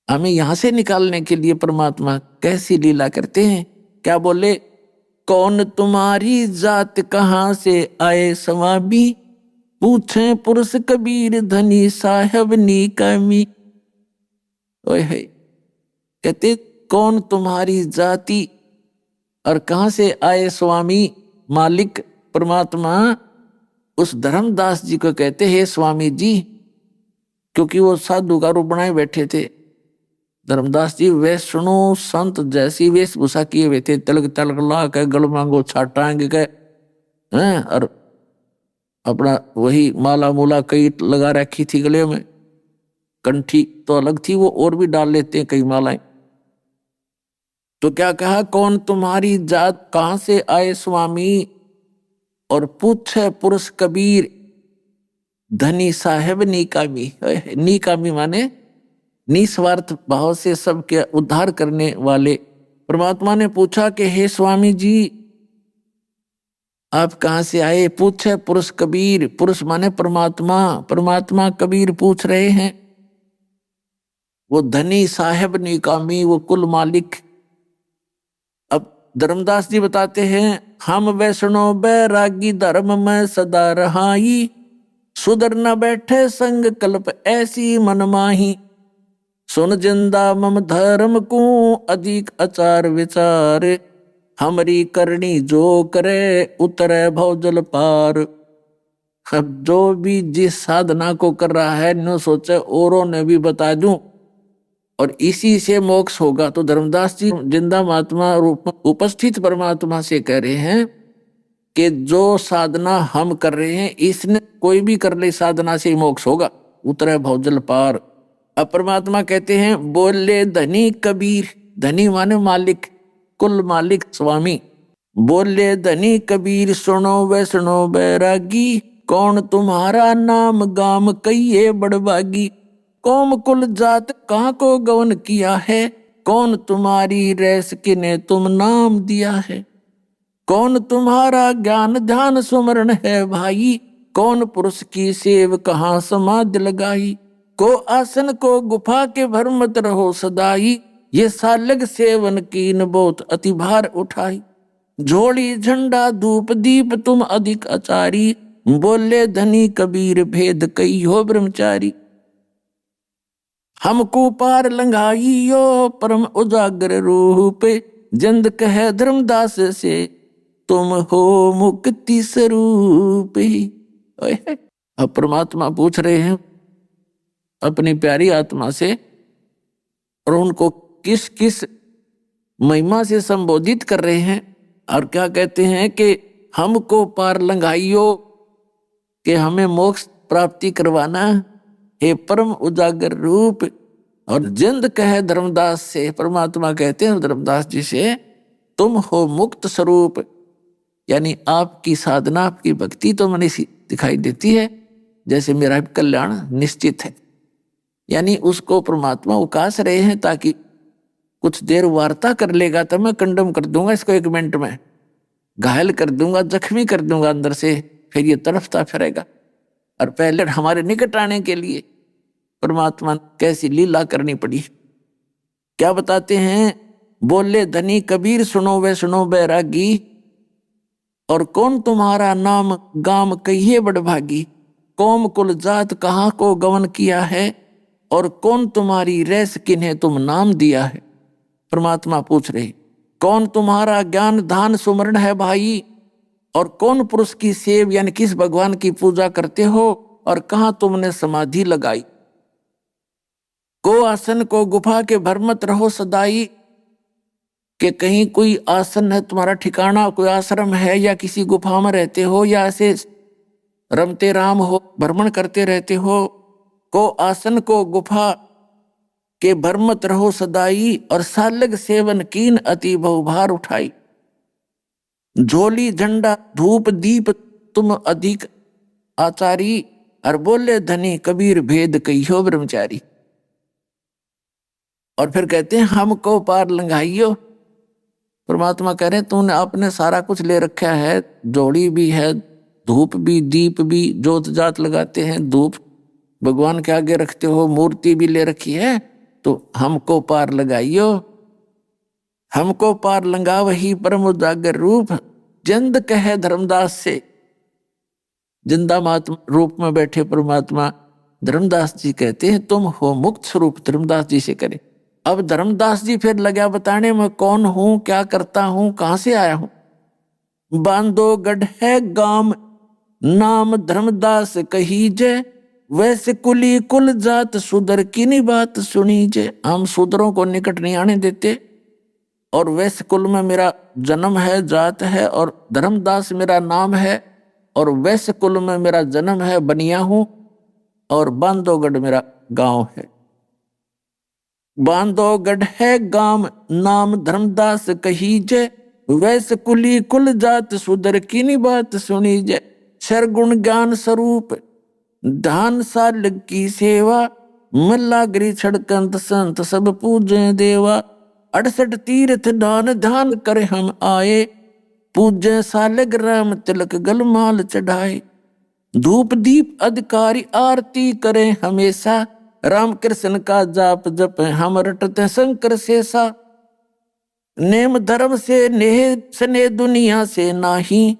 हमें यहां से निकालने के लिए परमात्मा कैसी लीला करते हैं। क्या बोले? कौन तुम्हारी जात कहां से आए स्वामी, पूछे पुरुष कबीर धनी साहब नी कमी। ओए कहते कौन तुम्हारी जाति और कहां से आए स्वामी। मालिक परमात्मा उस धर्मदास जी को कहते हैं स्वामी जी, क्योंकि वो साधु का रूप बनाए बैठे थे। धर्मदास जी वैष्णो संत जैसी वेशभूषा किए हुए थे, तिलक तलक ला के गल मांगो छाटांग के हैं, और अपना वही माला मूला कई लगा रखी थी गले में। कंठी तो अलग थी, वो और भी डाल लेते हैं कई मालाएं। तो क्या कहा? कौन तुम्हारी जात कहां से आए स्वामी, और पूछे पुरुष कबीर धनी साहेब निकामी। निकामी माने निस्वार्थ भाव से सबके उद्धार करने वाले। परमात्मा ने पूछा कि हे स्वामी जी आप कहां से आए? पूछे पुरुष कबीर, पुरुष माने परमात्मा, परमात्मा कबीर पूछ रहे हैं। वो धनी साहेब निकामी, वो कुल मालिक। अब धर्मदास जी बताते हैं, हम वैष्णो बैरागी धर्म में सदा रहाई, सुधर न बैठे संग कल्प ऐसी मनमाही, सुन जिंदा मम धर्म को अधिक आचार विचार, हमरी करनी जो करे उतरे भवजल पार। अब जो भी जिस साधना को कर रहा है न सोचे औरों ने भी बता दूं और इसी से मोक्ष होगा। तो धर्मदास जी जिंदा महात्मा रूप में उपस्थित परमात्मा से कह रहे हैं कि जो साधना हम कर रहे हैं इसने कोई भी कर ले साधना से मोक्ष होगा, उतरे भवजल पार। अब परमात्मा कहते हैं बोले धनी कबीर, धनी माने मालिक, कुल मालिक स्वामी। बोले धनी कबीर सुनो वैष्णो बैरागी, कौन तुम्हारा नाम गाम कहिए बड़बागी, कौम कुल जात कहाँ को गवन किया है, कौन तुम्हारी रैस किने तुम नाम दिया है, कौन तुम्हारा ज्ञान ध्यान सुमरण है भाई, कौन पुरुष की सेव कहाँ समाधि लगाई, को आसन को गुफा के भर मत रहो सदाई, ये सालग सेवन कीन बहुत अति भार उठाई, झोली झंडा धूप दीप तुम अधिक आचारी, बोले धनी कबीर भेद कई हो ब्रह्मचारी, हमको पार लंघाइयो परम उजागर रूप, जंद कह धर्मदास से तुम हो मुक्ति स्वरूप। अब परमात्मा पूछ रहे हैं अपनी प्यारी आत्मा से, और उनको किस किस महिमा से संबोधित कर रहे हैं, और क्या कहते हैं कि हमको पार लंघाइयो, कि हमें मोक्ष प्राप्ति करवाना, हे परम उजागर रूप। और जिंद कहे धर्मदास से, परमात्मा कहते हैं धर्मदास जी से, तुम हो मुक्त स्वरूप, यानी आपकी साधना आपकी भक्ति तो मैंने दिखाई देती है जैसे मेरा कल्याण निश्चित है। यानी उसको परमात्मा उकास रहे हैं ताकि कुछ देर वार्ता कर लेगा तो मैं कंडम कर दूंगा इसको, 1 मिनट में घायल कर दूंगा, जख्मी कर दूंगा अंदर से, फिर ये तड़फता फिरेगा। और पहले हमारे निकट आने के लिए परमात्मा कैसी लीला करनी पड़ी। क्या बताते हैं, बोले धनी कबीर सुनो बैरागी, और कौन तुम्हारा नाम गाम कहिए बड़भागी, कौम कुल जात कहाँ को गवन किया है, और कौन तुम्हारी रैस किन्हें तुम नाम दिया है। परमात्मा पूछ रहे, कौन तुम्हारा ज्ञान धान सुमरण है भाई, और कौन पुरुष की सेव यानी किस भगवान की पूजा करते हो, और कहाँ तुमने समाधि लगाई, को आसन को गुफा के भर मत रहो सदाई, कि कहीं कोई आसन है तुम्हारा ठिकाना, कोई आश्रम है, या किसी गुफा में रहते हो, या ऐसे रमते राम हो भ्रमण करते रहते हो, को आसन को गुफा के भर मत रहो सदाई, और सालग सेवन कीन अति बहुभार उठाई, झोली झंडा धूप दीप तुम अधिक आचारी, और बोले धनी कबीर भेद कहियो ब्रह्मचारी। और फिर कहते हैं हमको पार लंघाइयो। परमात्मा कह रहे हैं तूने आपने सारा कुछ ले रखा है, जोड़ी भी है, धूप भी, दीप भी, जोत जात लगाते हैं, धूप भगवान के आगे रखते हो, मूर्ति भी ले रखी है, तो हमको पार लगाइयो। हमको पार लंगा वही परम उजागर रूप, जिंद कहे धर्मदास से। जिंदा महात्मा रूप में बैठे परमात्मा धर्मदास जी कहते हैं तुम हो मुक्त स्वरूप। धर्मदास जी से करे। अब धर्मदास जी फिर लगा बताने मैं कौन हूं, क्या करता हूं, कहां से आया हूं। बांधोगढ़ है गाम नाम धर्मदास कही जय, वैसे कुली कुल जात सुधर की नहीं बात सुनी जय। हम सुधरों को निकट नहीं आने देते, और वैसे कुल में मेरा जन्म है, जात है, और धर्मदास मेरा नाम है, और वैसे कुल में मेरा जन्म है, बनिया हूं, और बांधोगढ़ मेरा गांव है। बांधोगढ़ है गांव नाम धर्मदास कही जय, वैसे कुली कुल जात सुधर की नहीं बात सुनी जय। सरगुण ज्ञान स्वरूप धान साल की सेवा, मल्लागिरी छड़कंत संत सब पूजे देवा। 68 तीर्थ दान ध्यान करे हम आए, पूजे सालग राम तिलक गलमाल चढ़ाए। धूप दीप अधिकारी आरती करें हमेशा, राम कृष्ण का जाप जप हम रटते शंकर शेषा। नेम धर्म से नेह सने दुनिया से नाही,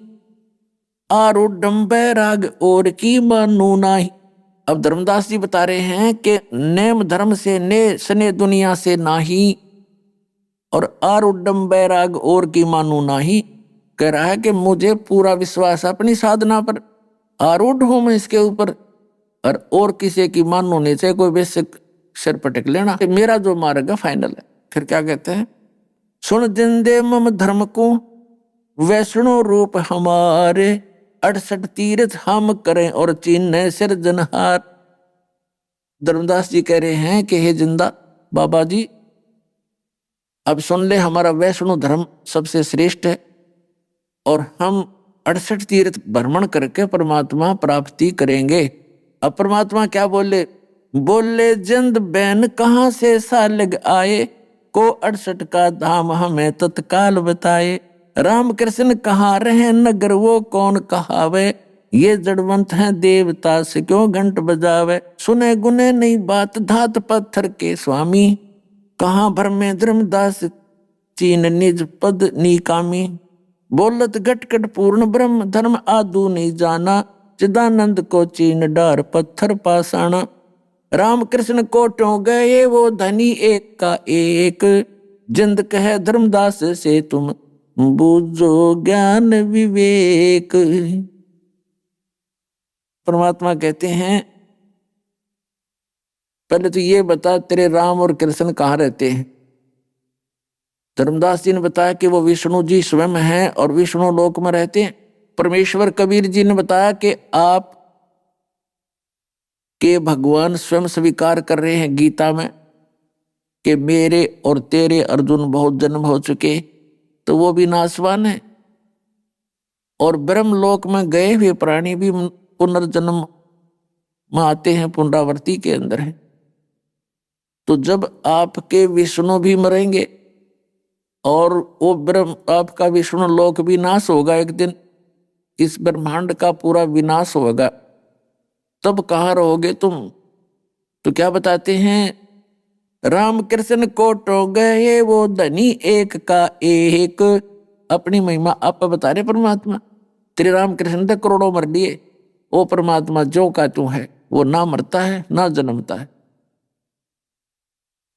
आरूढ़ बैराग और की मानू नाही। अब धर्मदास जी बता रहे हैं कि नेम धर्म से ने सने दुनिया से नाही, और आरूढ़ बैराग और की मानू नाही। कह रहा है कि मुझे पूरा विश्वास अपनी साधना पर, आरूढ़ हूं मैं इसके ऊपर, और किसी की मानो नहीं चाहिए, कोई बेसिक सिर पटक लेना, मेरा जो मार्ग है फाइनल है। फिर क्या कहते हैं, सुन जिंदे मम धर्म को वैष्णो रूप हमारे, 68 तीर्थ हम करें और चिन्ह सिरजनहार। धर्मदास जी कह रहे हैं कि हे जिंदा बाबा जी, अब सुन ले, हमारा वैष्णो धर्म सबसे श्रेष्ठ है, और हम 68 तीर्थ भ्रमण करके परमात्मा प्राप्ति करेंगे। अब परमात्मा क्या बोले, बोले जिंद बैन कहां से सालग आए, को 68 का धाम हमें तत्काल बताए। राम कृष्ण कहाँ रहे नगर वो कौन कहावे, ये जड़वंत हैं देवता से क्यों घंट बजावे। सुने गुने नहीं बात धात पत्थर के स्वामी, कहाँ भर में धर्मदास चीन निज पद निकामी। बोलत घटकट पूर्ण ब्रह्म धर्म आदू नहीं जाना, चिदानंद को चीन डार पत्थर पासाना। राम कृष्ण कोटों गए वो धनी एक का एक, जिंद कहे धर्मदास से तुम बूझो ज्ञान विवेक। परमात्मा कहते हैं पहले तो ये बता तेरे राम और कृष्ण कहाँ रहते हैं। धर्मदास जी ने बताया कि वो विष्णु जी स्वयं हैं और विष्णु लोक में रहते हैं। परमेश्वर कबीर जी ने बताया कि आप के भगवान स्वयं स्वीकार कर रहे हैं गीता में कि मेरे और तेरे अर्जुन बहुत जन्म हो चुके, तो वो भी नाशवान है। और ब्रह्मलोक में गए हुए प्राणी भी पुनर्जन्म में आते हैं, पुनरावृत्ति के अंदर है। तो जब आपके विष्णु भी मरेंगे और वो ब्रह्म आपका विष्णु लोक भी नाश होगा, एक दिन इस ब्रह्मांड का पूरा विनाश होगा, तब कहाँ रहोगे तुम। तो क्या बताते हैं, राम कृष्ण कोटो गए वो धनी एक का एक। अपनी महिमा आप बता रहे परमात्मा। तेरे राम कृष्ण तक करोड़ों मर लिए, वो परमात्मा जो का तू है वो ना मरता है ना जन्मता है।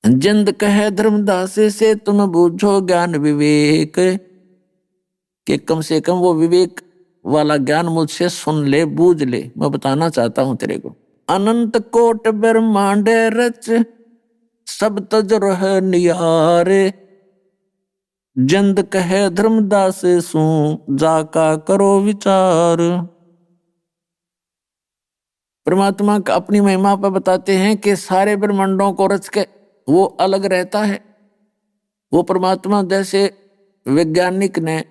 जिंद कहे धर्मदास से तुम बूझो ज्ञान विवेक, कि कम से कम वो विवेक वाला ज्ञान मुझसे सुन ले, बूझ ले। मैं बताना चाहता हूं तेरे को। अनंत कोट ब्रह्मांड रच सब तज रह नियारे, जिंद कहे धर्मदास सू जाका करो विचार। परमात्मा का अपनी महिमा पर बताते हैं कि सारे ब्रह्मांडों को रच के वो अलग रहता है। वो परमात्मा जैसे वैज्ञानिक ने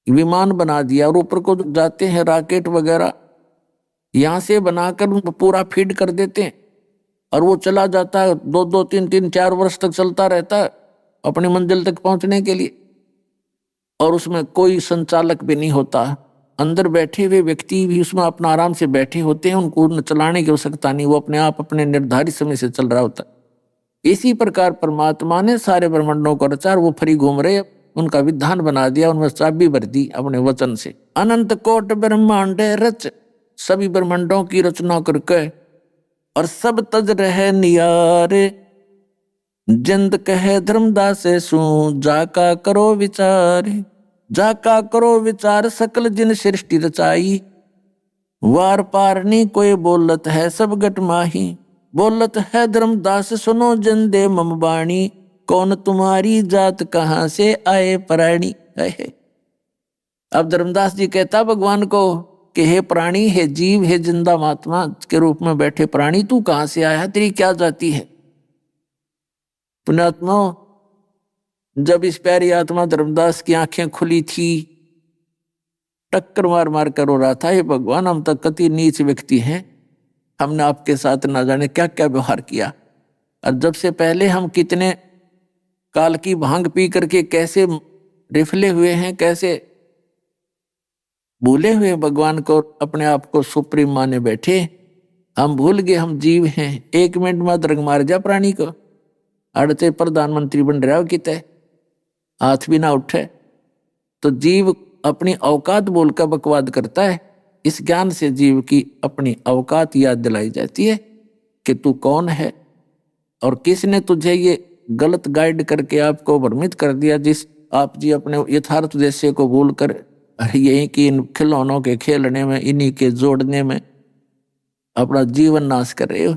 विमान बना दिया और ऊपर को जाते हैं रॉकेट वगैरह, यहां से बनाकर पूरा फीड कर देते हैं और वो चला जाता है, 2-2, 3-3, 4 वर्ष तक चलता रहता है अपनी मंजिल तक पहुंचने के लिए। और उसमें कोई संचालक भी नहीं होता, अंदर बैठे हुए व्यक्ति भी उसमें अपना आराम से बैठे होते हैं, उनको चलाने की आवश्यकता नहीं, वो अपने आप अपने निर्धारित समय से चल रहा होता है। इसी प्रकार परमात्मा ने सारे ब्रह्मांडों को रचा, वो फ्री घूम रहे, उनका विधान बना दिया, उनमें चाबी भर दी अपने वचन से। अनंत कोट ब्रह्मांड रच, सभी ब्रह्मांडों की रचना करके और सब तज रहे नियारे, जिंद कहे धर्मदास सू जाका करो विचार। जाका करो विचार सकल जिन सृष्टि रचाई, वार पार नहीं कोई बोलत है सब गट माही। बोलत है धर्मदास सुनो जन दे मम बाणी, कौन तुम्हारी जात कहाँ से आए प्राणी। अब धर्मदास जी कहता भगवान को कि हे प्राणी, हे जीव, हे जिंदा महात्मा के रूप में बैठे प्राणी, तू कहां से आया, तेरी क्या जाति है। पुण्यात्मा, जब इस प्यारी आत्मा धर्मदास की आंखें खुली थी, टक्कर मार मार कर रो रहा था, हे भगवान हम तक कति नीच व्यक्ति हैं, हमने आपके साथ ना जाने क्या क्या व्यवहार किया, और जब से पहले हम कितने काल की भांग पी करके कैसे रिफले हुए हैं, कैसे भूले हुए भगवान को, अपने आप को सुप्रीम माने बैठे। हम भूल गए हम जीव हैं। 1 मिनट में रंग मार जा प्राणी को, अड़ते प्रधानमंत्री बन रहा हो कितने, हाथ भी ना उठे। तो जीव अपनी औकात बोलकर बकवाद करता है। इस ज्ञान से जीव की अपनी औकात याद दिलाई जाती है कि तू कौन है और किसने तुझे ये गलत गाइड करके आपको भ्रमित कर दिया, जिस आप जी अपने यथार्थ उद्देश्य को भूलकर यही कि इन खिलौनों के खेलने में, इन्हीं के जोड़ने में अपना जीवन नाश कर रहे हो।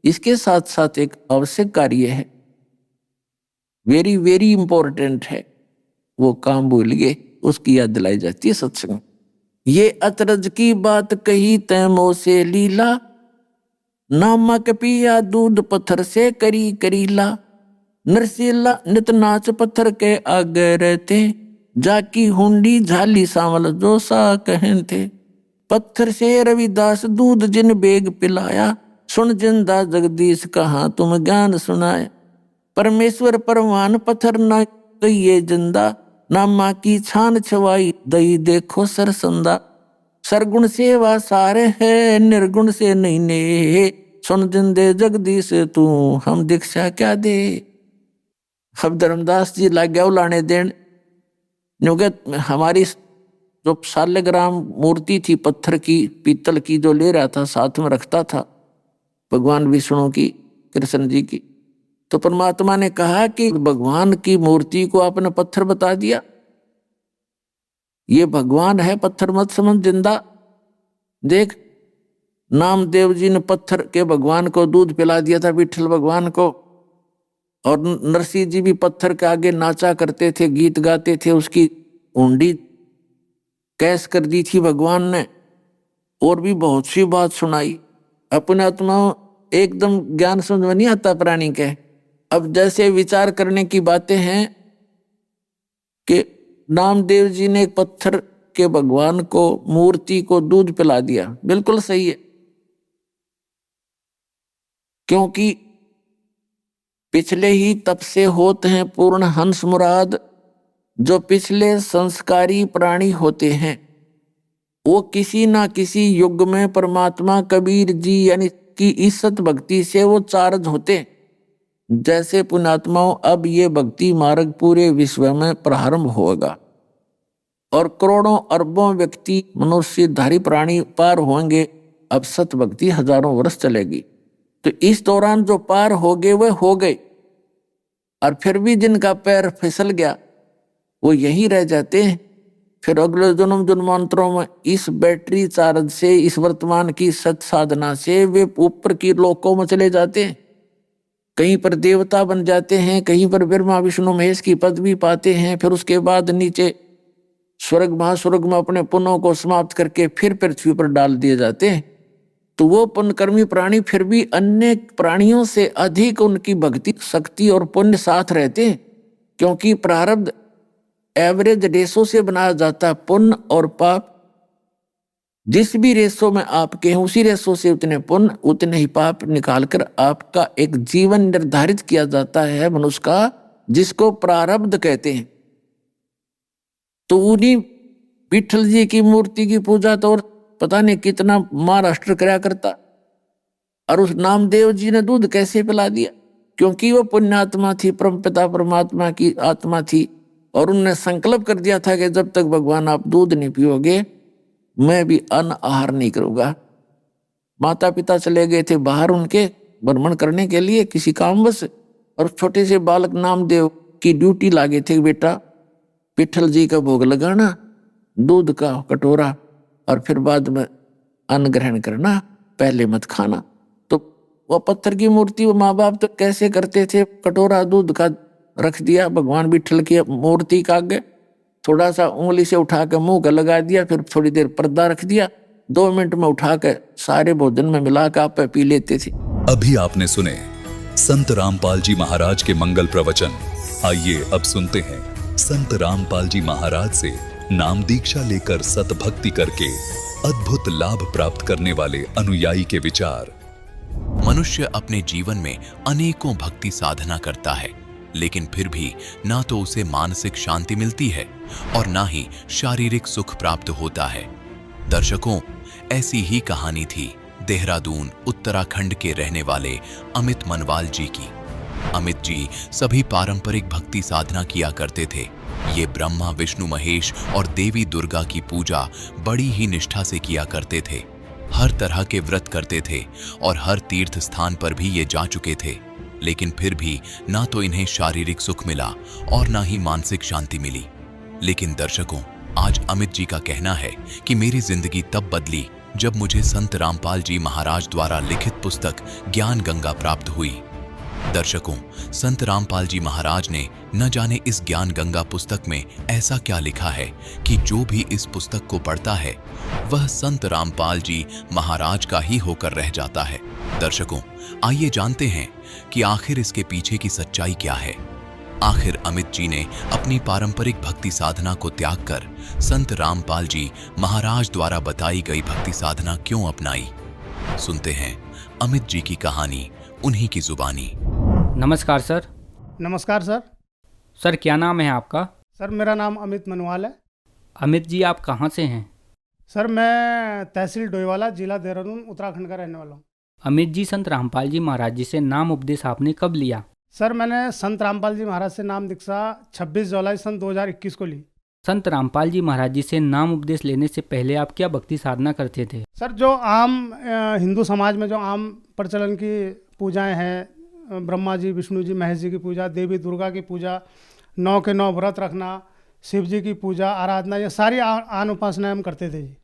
इसके साथ साथ एक आवश्यक कार्य है, वेरी वेरी इंपॉर्टेंट है, वो काम भूल गए, उसकी याद दिलाई जाती है सत्संग। ये अतरज की बात कही तैमो से लीला, नमक पिया दूध पत्थर से करी करीला। नरसिला नित नाच पत्थर के आगे रहते, जाकी हुंडी झाली सांवल जो सा कहन थे। पत्थर से रविदास दूध जिन बेग पिलाया, सुन जिंदा जगदीश कहाँ तुम ज्ञान सुनाया। परमेश्वर परवान पत्थर न कहिए जिंदा, नामा की छान छवाई दई देखो सरसंदा, सरगुण सेवा सार है निर्गुण से नहीं ने, सुन दिन दे जगदीश तू हम दीक्षा क्या दे। अब धर्मदास जी लग गया उलाने देन, क्योंकि हमारी जो शालिग्राम मूर्ति थी पत्थर की पीतल की जो ले रहा था साथ में रखता था भगवान विष्णु की कृष्ण जी की, तो परमात्मा ने कहा कि भगवान की मूर्ति को आपने पत्थर बता दिया, ये भगवान है पत्थर मत समझ जिंदा। देख नामदेव जी ने पत्थर के भगवान को दूध पिला दिया था विठल भगवान को, और नरसिंह जी भी पत्थर के आगे नाचा करते थे गीत गाते थे, उसकी ऊंडी कैस कर दी थी भगवान ने, और भी बहुत सी बात सुनाई। अपने आत्मा एकदम ज्ञान समझ में नहीं आता प्राणी के। अब जैसे विचार करने की बातें हैं कि नामदेव जी ने एक पत्थर के भगवान को मूर्ति को दूध पिला दिया, बिल्कुल सही है, क्योंकि पिछले ही तप से होते हैं पूर्ण हंस मुराद। जो पिछले संस्कारी प्राणी होते हैं वो किसी ना किसी युग में परमात्मा कबीर जी यानी कि ईसत भक्ति से वो चार्ज होते। जैसे पुण्यात्माओं अब ये भक्ति मार्ग पूरे विश्व में प्रारंभ होगा और करोड़ों अरबों व्यक्ति मनुष्यधारी प्राणी पार होंगे। अब सत भक्ति हजारों वर्ष चलेगी, तो इस दौरान जो पार हो गए वे हो गए, और फिर भी जिनका पैर फिसल गया वो यहीं रह जाते हैं। फिर अगले जन्म जन्मांतरों में इस बैटरी चार्ज से इस वर्तमान की सत साधना से वे ऊपर की लोकों में चले जाते हैं, कहीं पर देवता बन जाते हैं, कहीं पर ब्रह्मा विष्णु महेश की पदवी पाते हैं, फिर उसके बाद नीचे स्वर्ग महास्वर्ग में अपने पुण्यों को समाप्त करके फिर पृथ्वी पर डाल दिए जाते हैं। तो वो पुण्यकर्मी प्राणी फिर भी अन्य प्राणियों से अधिक उनकी भक्ति शक्ति और पुण्य साथ रहते हैं, क्योंकि प्रारब्ध एवरेज रेशो से बनाया जाता है। पुण्य और पाप जिस भी रेशो में आपके हैं उसी रेशो से उतने पुण्य उतने ही पाप निकालकर आपका एक जीवन निर्धारित किया जाता है मनुष्य का, जिसको प्रारब्ध कहते हैं। तो उन्हीं विठल जी की मूर्ति की पूजा तो और पता नहीं कितना महाराष्ट्र कराया करता, और उस नामदेव जी ने दूध कैसे पिला दिया, क्योंकि वो पुण्यात्मा थी, परमपिता परमात्मा की आत्मा थी, और उन्होंने संकल्प कर दिया था कि जब तक भगवान आप दूध नहीं पियोगे मैं भी अन्न आहार नहीं करूंगा। माता पिता चले गए थे बाहर उनके भ्रमण करने के लिए किसी कामवश, और छोटे से बालक नामदेव की ड्यूटी लागे थे, बेटा विठल जी का भोग लगाना, दूध का कटोरा, और फिर बाद में अन्न ग्रहण करना, पहले मत खाना। तो वह पत्थर की मूर्ति वो माँ बाप तो कैसे करते थे, कटोरा दूध का रख दिया भगवान विठल की मूर्ति का आगे, थोड़ा सा उंगली से उठा कर मुंह का लगा दिया, फिर थोड़ी देर पर्दा रख दिया, 2 मिनट में उठा कर सारे भोजन में मिला कर आप पी लेते थे। अभी आपने सुने संत रामपाल जी महाराज के मंगल प्रवचन। आइए अब सुनते हैं संत रामपाल जी महाराज से नाम दीक्षा लेकर सत भक्ति करके अद्भुत लाभ प्राप्त करने वाले अनुयायी के विचार। मनुष्य अपने जीवन में अनेकों भक्ति साधना करता है, लेकिन फिर भी ना तो उसे मानसिक शांति मिलती है और ना ही शारीरिक सुख प्राप्त होता है। दर्शकों, ऐसी ही कहानी थी देहरादून उत्तराखंड के रहने वाले अमित मनवाल जी की। अमित जी सभी पारंपरिक भक्ति साधना किया करते थे। ये ब्रह्मा विष्णु महेश और देवी दुर्गा की पूजा बड़ी ही निष्ठा से किया करते थे। हर तरह के व्रत करते थे और हर तीर्थ स्थान पर भी ये जा चुके थे, लेकिन फिर भी ना तो इन्हें शारीरिक सुख मिला और ना ही मानसिक शांति मिली। लेकिन दर्शकों, आज अमित जी का कहना है कि मेरी जिंदगी तब बदली जब मुझे संत रामपाल जी महाराज द्वारा लिखित पुस्तक ज्ञान गंगा प्राप्त हुई। दर्शकों, संत रामपाल जी महाराज ने न जाने इस ज्ञान गंगा पुस्तक में ऐसा क्या लिखा है कि जो भी इस पुस्तक को पढ़ता है वह संत रामपाल जी महाराज का ही होकर रह जाता है। दर्शकों, आइए जानते हैं कि आखिर इसके पीछे की सच्चाई क्या है। आखिर अमित जी ने अपनी पारंपरिक भक्ति साधना को त्याग कर संत रामपाल जी महाराज द्वारा बताई गई भक्ति साधना क्यों अपनाई? सुनते हैं अमित जी की कहानी उन्हीं की जुबानी। नमस्कार सर। नमस्कार सर। सर क्या नाम है आपका? सर मेरा नाम अमित मनवाल है। अमित जी, आप कहाँ से हैं? सर मैं तहसील डोईवाला, जिला देहरादून, उत्तराखंड का रहने वाला हूँ। अमित जी, संत रामपाल जी महाराज जी से नाम उपदेश आपने कब लिया? सर मैंने संत रामपाल जी महाराज से नाम दीक्षा 26 जुलाई सन 2021 को ली। संत रामपाल जी महाराज जी से नाम उपदेश लेने से पहले आप क्या भक्ति साधना करते थे? सर जो आम हिंदू समाज में जो आम प्रचलन की पूजाएं हैं, ब्रह्मा जी, विष्णु जी, महेश जी की पूजा, देवी दुर्गा की पूजा, 9 के 9 व्रत रखना, शिव जी की पूजा आराधना, ये सारी आन उपासनाएं हम करते थे जी।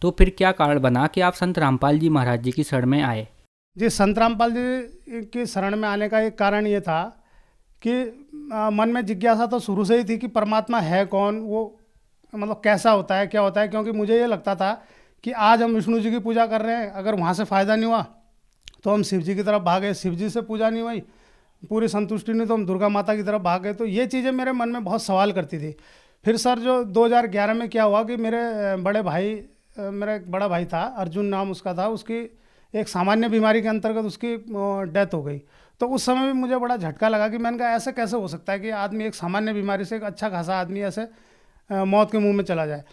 तो फिर क्या कारण बना कि आप संत रामपाल जी महाराज जी की शरण में आए? जी संत रामपाल जी की शरण में आने का एक कारण ये था कि मन में जिज्ञासा तो शुरू से ही थी कि परमात्मा है कौन, वो मतलब कैसा होता है, क्या होता है। क्योंकि मुझे ये लगता था कि आज हम विष्णु जी की पूजा कर रहे हैं, अगर वहाँ से फ़ायदा नहीं हुआ तो हम शिव जी की तरफ भागे, शिव जी से पूजा नहीं हुई, पूरी संतुष्टि नहीं तो हम दुर्गा माता की तरफ भागे। तो ये चीज़ें मेरे मन में बहुत सवाल करती थी। फिर सर जो 2011 में क्या हुआ कि मेरे बड़े भाई, मेरा एक बड़ा भाई था, अर्जुन नाम उसका था, उसकी एक सामान्य बीमारी के अंतर्गत उसकी डेथ हो गई। तो उस समय भी मुझे बड़ा झटका लगा कि मैंने कहा ऐसे कैसे हो सकता है कि आदमी एक सामान्य बीमारी से, एक अच्छा खासा आदमी ऐसे मौत के मुंह में चला जाए।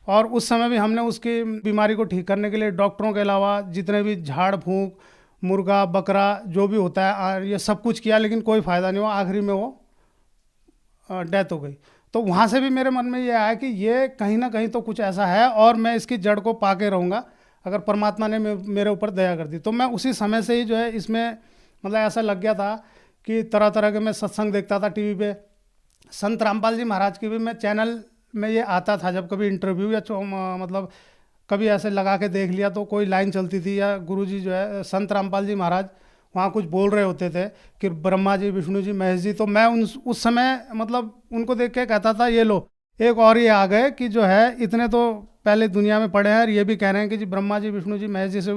और उस समय भी हमने उसकी बीमारी को ठीक करने के लिए डॉक्टरों के अलावा जितने भी झाड़ फूंक, मुर्गा बकरा जो भी होता है, ये सब कुछ किया, लेकिन कोई फ़ायदा नहीं हुआ। आखिरी में वो डेथ हो गई। तो वहाँ से भी मेरे मन में ये आया कि ये कहीं ना कहीं तो कुछ ऐसा है और मैं इसकी जड़ को पाके रहूँगा अगर परमात्मा ने मेरे ऊपर दया कर दी। तो मैं उसी समय से ही जो है इसमें मतलब ऐसा लग गया था कि तरह तरह के मैं सत्संग देखता था टीवी पे। संत रामपाल जी महाराज की भी मैं चैनल में ये आता था, जब कभी इंटरव्यू या मतलब कभी ऐसे लगा के देख लिया तो कोई लाइन चलती थी, या गुरुजी जो है संत रामपाल जी महाराज वहाँ कुछ बोल रहे होते थे कि ब्रह्मा जी, विष्णु जी, महेश जी, तो मैं उस समय मतलब उनको देख के कहता था ये लो एक और ये आ गए कि जो है इतने तो पहले दुनिया में पड़े हैं और ये भी कह रहे हैं कि जी ब्रह्मा जी, विष्णु जी, महेश जी से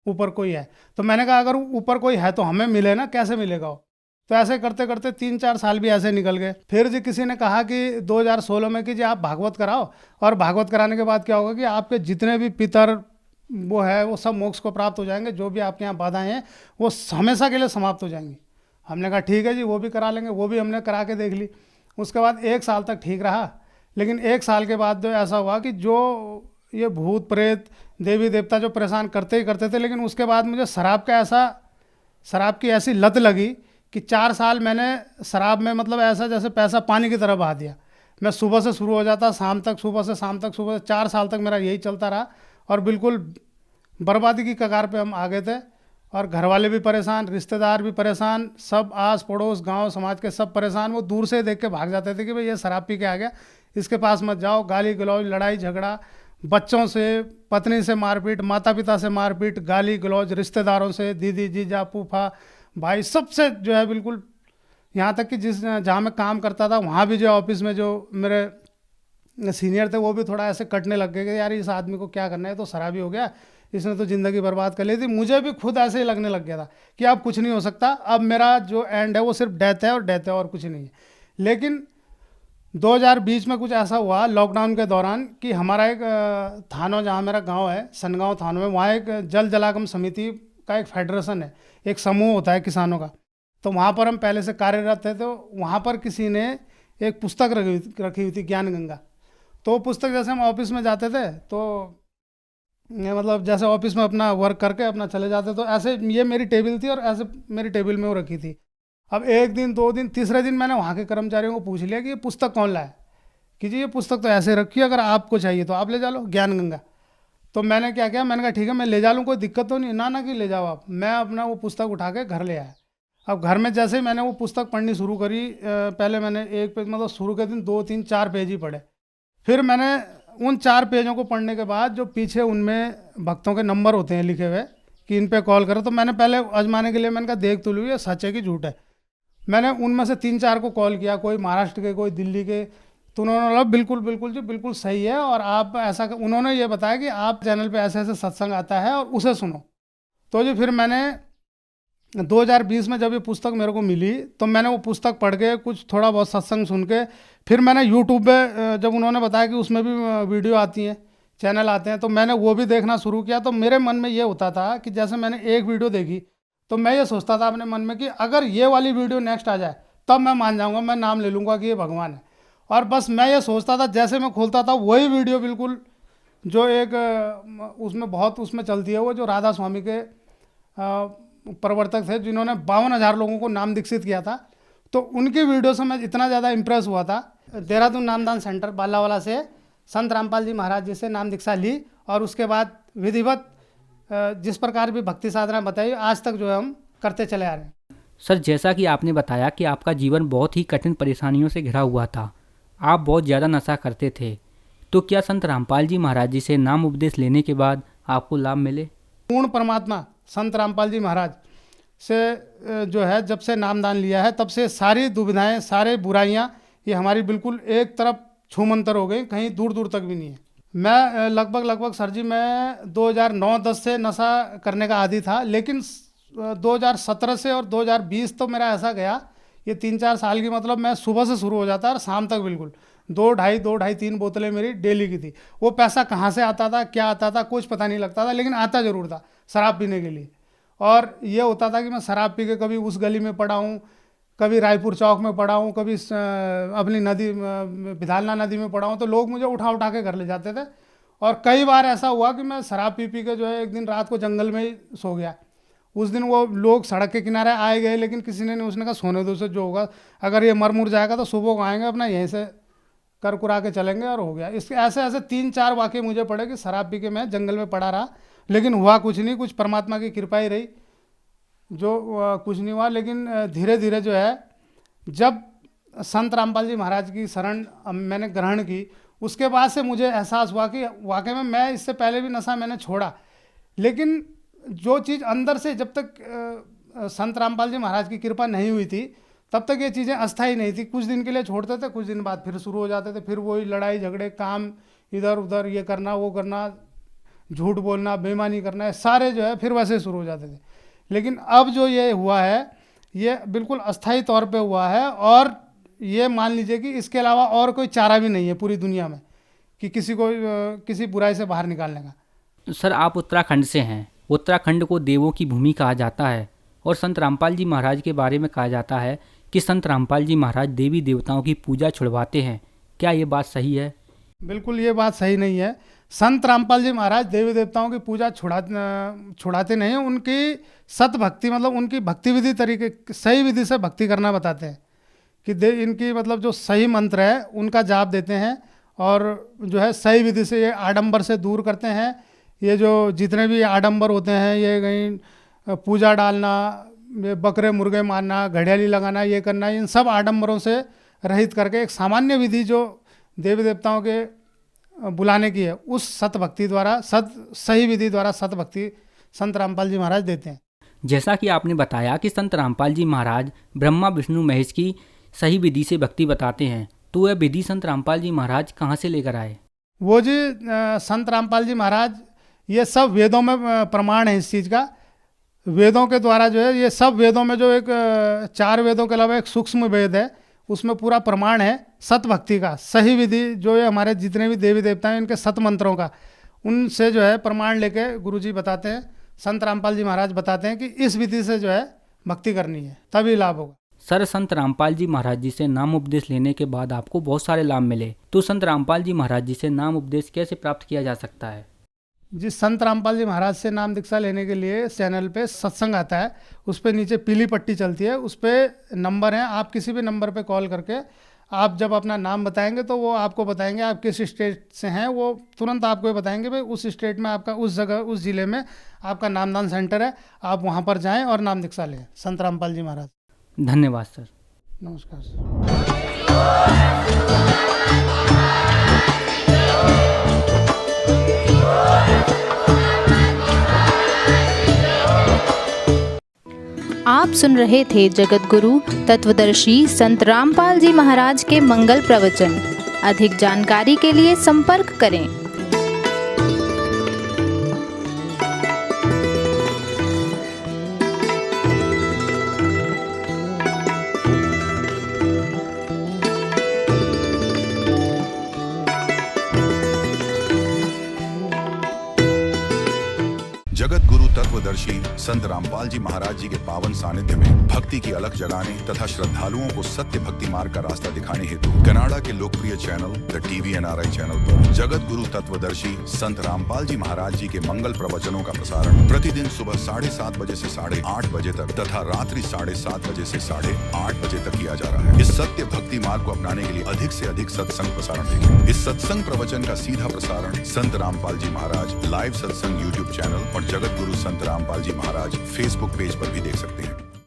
ऊपर कोई है। तो मैंने कहा अगर ऊपर कोई है तो हमें मिले ना, कैसे मिलेगा वो। तो ऐसे करते करते 3-4 साल भी ऐसे निकल गए। फिर जी किसी ने कहा कि 2016 में कि जी आप भागवत कराओ, और भागवत कराने के बाद क्या होगा कि आपके जितने भी पितर वो है वो सब मोक्ष को प्राप्त हो जाएंगे, जो भी आपके यहाँ बाधाएं हैं वो हमेशा के लिए समाप्त हो जाएंगी। हमने कहा ठीक है जी, वो भी करा लेंगे। वो भी हमने करा के देख ली। उसके बाद 1 साल तक ठीक रहा, लेकिन 1 साल के बाद जो ऐसा हुआ कि जो ये भूत प्रेत देवी देवता जो परेशान करते ही करते थे, लेकिन उसके बाद मुझे शराब की ऐसी लत लगी कि 4 साल मैंने शराब में मतलब ऐसा जैसे पैसा पानी की तरह बहा दिया। मैं सुबह से शुरू हो जाता, शाम तक, सुबह से शाम तक, सुबह से 4 साल तक मेरा यही चलता रहा और बिल्कुल बर्बादी की कगार पे हम आ गए थे। और घर वाले भी परेशान, रिश्तेदार भी परेशान, सब आस पड़ोस गांव समाज के सब परेशान। वो दूर से देख के भाग जाते थे कि भाई ये शराब पी के आ गया, इसके पास मत जाओ। गाली गलौज, लड़ाई झगड़ा, बच्चों से, पत्नी से मारपीट, माता पिता से मारपीट, गाली गलौज, रिश्तेदारों से, दीदी जीजा फूफा भाई सबसे जो है बिल्कुल। यहाँ तक कि जहाँ मैं काम करता था वहाँ भी जो ऑफिस में जो मेरे सीनियर थे वो भी थोड़ा ऐसे कटने लग गए कि यार इस आदमी को क्या करना है, तो शराबी हो गया, इसने तो ज़िंदगी बर्बाद कर ली थी। मुझे भी खुद ऐसे ही लगने लग गया था कि अब कुछ नहीं हो सकता, अब मेरा जो एंड है वो सिर्फ डेथ है और डेथ है और कुछ नहीं है। लेकिन 2020 में कुछ ऐसा हुआ लॉकडाउन के दौरान कि हमारा एक थानों, जहाँ मेरा गांव है सनगांव थानों में, वहाँ एक जल जलागम समिति का एक फेडरेशन है, एक समूह होता है किसानों का। तो वहाँ पर हम पहले से कार्यरत थे। तो वहाँ पर किसी ने एक पुस्तक रखी हुई थी, ज्ञान गंगा। तो वो पुस्तक जैसे हम ऑफिस में जाते थे तो मतलब जैसे ऑफिस में अपना वर्क करके अपना चले जाते, तो ऐसे ये मेरी टेबल थी और ऐसे मेरी टेबल में वो रखी थी। अब 1 दिन 2 दिन तीसरे दिन मैंने वहाँ के कर्मचारियों को पूछ लिया कि ये पुस्तक कौन लाया, कि जी ये पुस्तक तो ऐसे रखी है, अगर आपको चाहिए तो आप ले जा लो, ज्ञान गंगा। तो मैंने क्या किया, मैंने कहा ठीक है मैं ले जा लूँ, कोई दिक्कत तो नहीं। ना कि ले जाओ आप। मैं अपना वो पुस्तक उठा के घर ले आया। अब घर में जैसे ही मैंने वो पुस्तक पढ़नी शुरू करी, पहले मैंने 1 पेज मतलब शुरू के दिन 2 3 4 पेज ही पढ़े। फिर मैंने उन 4 पेजों को पढ़ने के बाद जो पीछे उनमें भक्तों के नंबर होते हैं लिखे हुए कि इन पे कॉल करो, तो मैंने पहले आजमाने के लिए मैंने कहा देख तो लूँ ये सच है कि झूठ है। मैंने उनमें से 3-4 को कॉल किया, कोई महाराष्ट्र के, कोई दिल्ली के। तो उन्होंने बोला बिल्कुल बिल्कुल जी बिल्कुल सही है, और आप ऐसा उन्होंने ये बताया कि आप चैनल पे ऐसे ऐसे सत्संग आता है और उसे सुनो। तो जी फिर मैंने 2020 में जब ये पुस्तक मेरे को मिली तो मैंने वो पुस्तक पढ़ के कुछ थोड़ा बहुत सत्संग सुन के फिर मैंने यूट्यूब पे, जब उन्होंने बताया कि उसमें भी वीडियो आती हैं, चैनल आते हैं, तो मैंने वो भी देखना शुरू किया। तो मेरे मन में ये होता था कि जैसे मैंने एक वीडियो देखी तो मैं ये सोचता था अपने मन में कि अगर ये वाली वीडियो नेक्स्ट आ जाए तब मैं मान जाऊँगा, मैं नाम ले लूँगा कि ये भगवान है। और बस मैं ये सोचता था, जैसे मैं खोलता था वही वीडियो बिल्कुल जो एक उसमें बहुत उसमें चलती है, वो जो राधा स्वामी के प्रवर्तक थे जिन्होंने 52,000 लोगों को नाम दीक्षित किया था, तो उनकी वीडियो से मैं इतना ज़्यादा इम्प्रेस हुआ था। देहरादून नामदान सेंटर बालावाला से संत रामपाल जी महाराज जी से नाम दीक्षा ली और उसके बाद विधिवत जिस प्रकार भी भक्ति साधना बताई आज तक जो है हम करते चले आ रहे हैं। सर, जैसा कि आपने बताया कि आपका जीवन बहुत ही कठिन परेशानियों से घिरा हुआ था, आप बहुत ज़्यादा नशा करते थे, तो क्या संत रामपाल जी महाराज जी से नाम उपदेश लेने के बाद आपको लाभ मिले? पूर्ण परमात्मा संत रामपाल जी महाराज से जो है जब से नामदान लिया है तब से सारी दुविधाएं, सारे बुराइयां ये हमारी बिल्कुल एक तरफ छूमंतर हो गई, कहीं दूर दूर तक भी नहीं है। मैं लगभग सर जी मैं 2009-10 से नशा करने का आदी था, लेकिन 2017 से और 2020 तो मेरा ऐसा गया, ये 3-4 साल की मतलब मैं सुबह से शुरू हो जाता और शाम तक बिल्कुल 2-2.5 बोतलें मेरी डेली की थी। वो पैसा कहाँ से आता था, क्या आता था, कुछ पता नहीं लगता था, लेकिन आता ज़रूर था शराब पीने के लिए। और ये होता था कि मैं शराब पी के कभी उस गली में पड़ा हूँ, कभी रायपुर चौक में पड़ा हूँ, कभी अपनी नदी विधालना नदी में पड़ा हूँ, तो लोग मुझे उठा उठा के घर ले जाते थे। और कई बार ऐसा हुआ कि मैं शराब पी के जो है एक दिन रात को जंगल में ही सो गया। उस दिन वो लोग सड़क के किनारे आए गए, लेकिन किसी ने नहीं, उसने कहा सोने दो, से जो होगा, अगर ये मर मुर जाएगा तो सुबह को आएंगे अपना यहीं से कर कुरा के चलेंगे, और हो गया। इसके ऐसे ऐसे 3-4 वाक़े मुझे पड़े कि शराब पी के मैं जंगल में पड़ा रहा, लेकिन हुआ कुछ नहीं, कुछ परमात्मा की कृपा ही रही, जो कुछ नहीं हुआ। लेकिन धीरे धीरे जो है जब संत रामपाल जी महाराज की शरण मैंने ग्रहण की, उसके बाद से मुझे एहसास हुआ कि वाकई में मैं इससे पहले भी नशा मैंने छोड़ा, लेकिन जो चीज़ अंदर से जब तक संत रामपाल जी महाराज की कृपा नहीं हुई थी तब तक ये चीज़ें अस्थायी नहीं थी। कुछ दिन के लिए छोड़ते थे, कुछ दिन बाद फिर शुरू हो जाते थे, फिर वही लड़ाई झगड़े, काम इधर उधर, ये करना वो करना, झूठ बोलना, बेईमानी करना, ये सारे जो है फिर वैसे शुरू हो जाते थे। लेकिन अब जो ये हुआ है ये बिल्कुल अस्थायी तौर पे हुआ है, और ये मान लीजिए कि इसके अलावा और कोई चारा भी नहीं है पूरी दुनिया में कि किसी को किसी बुराई से बाहर निकालने का। सर, आप उत्तराखंड से हैं। उत्तराखंड को देवों की भूमि कहा जाता है, और संत रामपाल जी महाराज के बारे में कहा जाता है कि संत रामपाल जी महाराज देवी देवताओं की पूजा छुड़वाते हैं। क्या ये बात सही है? बिल्कुल ये बात सही नहीं है। संत रामपाल जी महाराज देवी देवताओं की पूजा छुड़ाते नहीं हैं, उनकी सत भक्ति मतलब उनकी भक्ति विधि तरीके, सही विधि से भक्ति करना बताते हैं कि इनकी मतलब जो सही मंत्र है उनका जाप देते हैं, और जो है सही विधि से ये आडंबर से दूर करते हैं। ये जो जितने भी आडंबर होते हैं, ये कहीं पूजा डालना, ये बकरे मुर्गे मारना, घड़ियाली लगाना, ये करना, इन सब आडंबरों से रहित करके एक सामान्य विधि जो देवी देवताओं के बुलाने की है, उस सत भक्ति द्वारा, सही विधि द्वारा सत भक्ति संत रामपाल जी महाराज देते हैं। जैसा कि आपने बताया कि संत रामपाल जी महाराज ब्रह्मा विष्णु महेश की सही विधि से भक्ति बताते हैं, तो यह विधि संत रामपाल जी महाराज कहाँ से लेकर आए? वो जी संत रामपाल जी महाराज, ये सब वेदों में प्रमाण है इस चीज़ का। वेदों के द्वारा जो है, ये सब वेदों में जो एक 4 वेदों के अलावा एक सूक्ष्म वेद है, उसमें पूरा प्रमाण है सत भक्ति का, सही विधि जो है हमारे जितने भी देवी देवता हैं इनके सत मंत्रों का, उनसे जो है प्रमाण लेके गुरुजी बताते हैं, संत रामपाल जी महाराज बताते हैं कि इस विधि से जो है भक्ति करनी है, तभी लाभ होगा। सर, संत रामपाल जी महाराज जी से नाम उपदेश लेने के बाद आपको बहुत सारे लाभ मिले, तो संत रामपाल जी महाराज जी से नाम उपदेश कैसे प्राप्त किया जा सकता है? जिस संत रामपाल जी महाराज से नाम दीक्षा लेने के लिए चैनल पे सत्संग आता है, उस पर नीचे पीली पट्टी चलती है, उस पर नंबर है, आप किसी भी नंबर पे कॉल करके आप जब अपना नाम बताएंगे तो वो आपको बताएंगे आप किस स्टेट से हैं, वो तुरंत आपको ये बताएंगे भाई उस स्टेट में आपका, उस जगह, उस ज़िले में आपका नामदान सेंटर है, आप वहाँ पर जाएँ और नाम दीक्षा लें संत रामपाल जी महाराज। धन्यवाद सर। नमस्कार सर। आप सुन रहे थे जगत गुरु तत्वदर्शी संत रामपाल जी महाराज के मंगल प्रवचन। अधिक जानकारी के लिए संपर्क करें। जगत गुरु तत्वदर्शी संत रामपाल जी महाराज जी के पावन सानिध्य में भक्ति की अलख जगाने तथा श्रद्धालुओं को सत्य भक्ति मार्ग का रास्ता दिखाने हेतु कनाडा के लोकप्रिय channel the TV NRI channel पर जगत गुरु तत्वदर्शी संत रामपाल जी महाराज जी के मंगल प्रवचनों का प्रसारण प्रतिदिन सुबह 7:30 बजे से 8:30 बजे तक तथा रात्रि 7:30 बजे से 8:30 बजे तक किया जा रहा है। इस सत्य भक्ति मार्ग को अपनाने के लिए अधिक से अधिक सत्संग प्रसारण देखें। इस सत्संग प्रवचन का सीधा प्रसारण संत रामपाल जी महाराज लाइव सत्संग YouTube चैनल और जगत गुरु संत रामपाल जी महाराज फेसबुक पेज पर भी देख सकते हैं।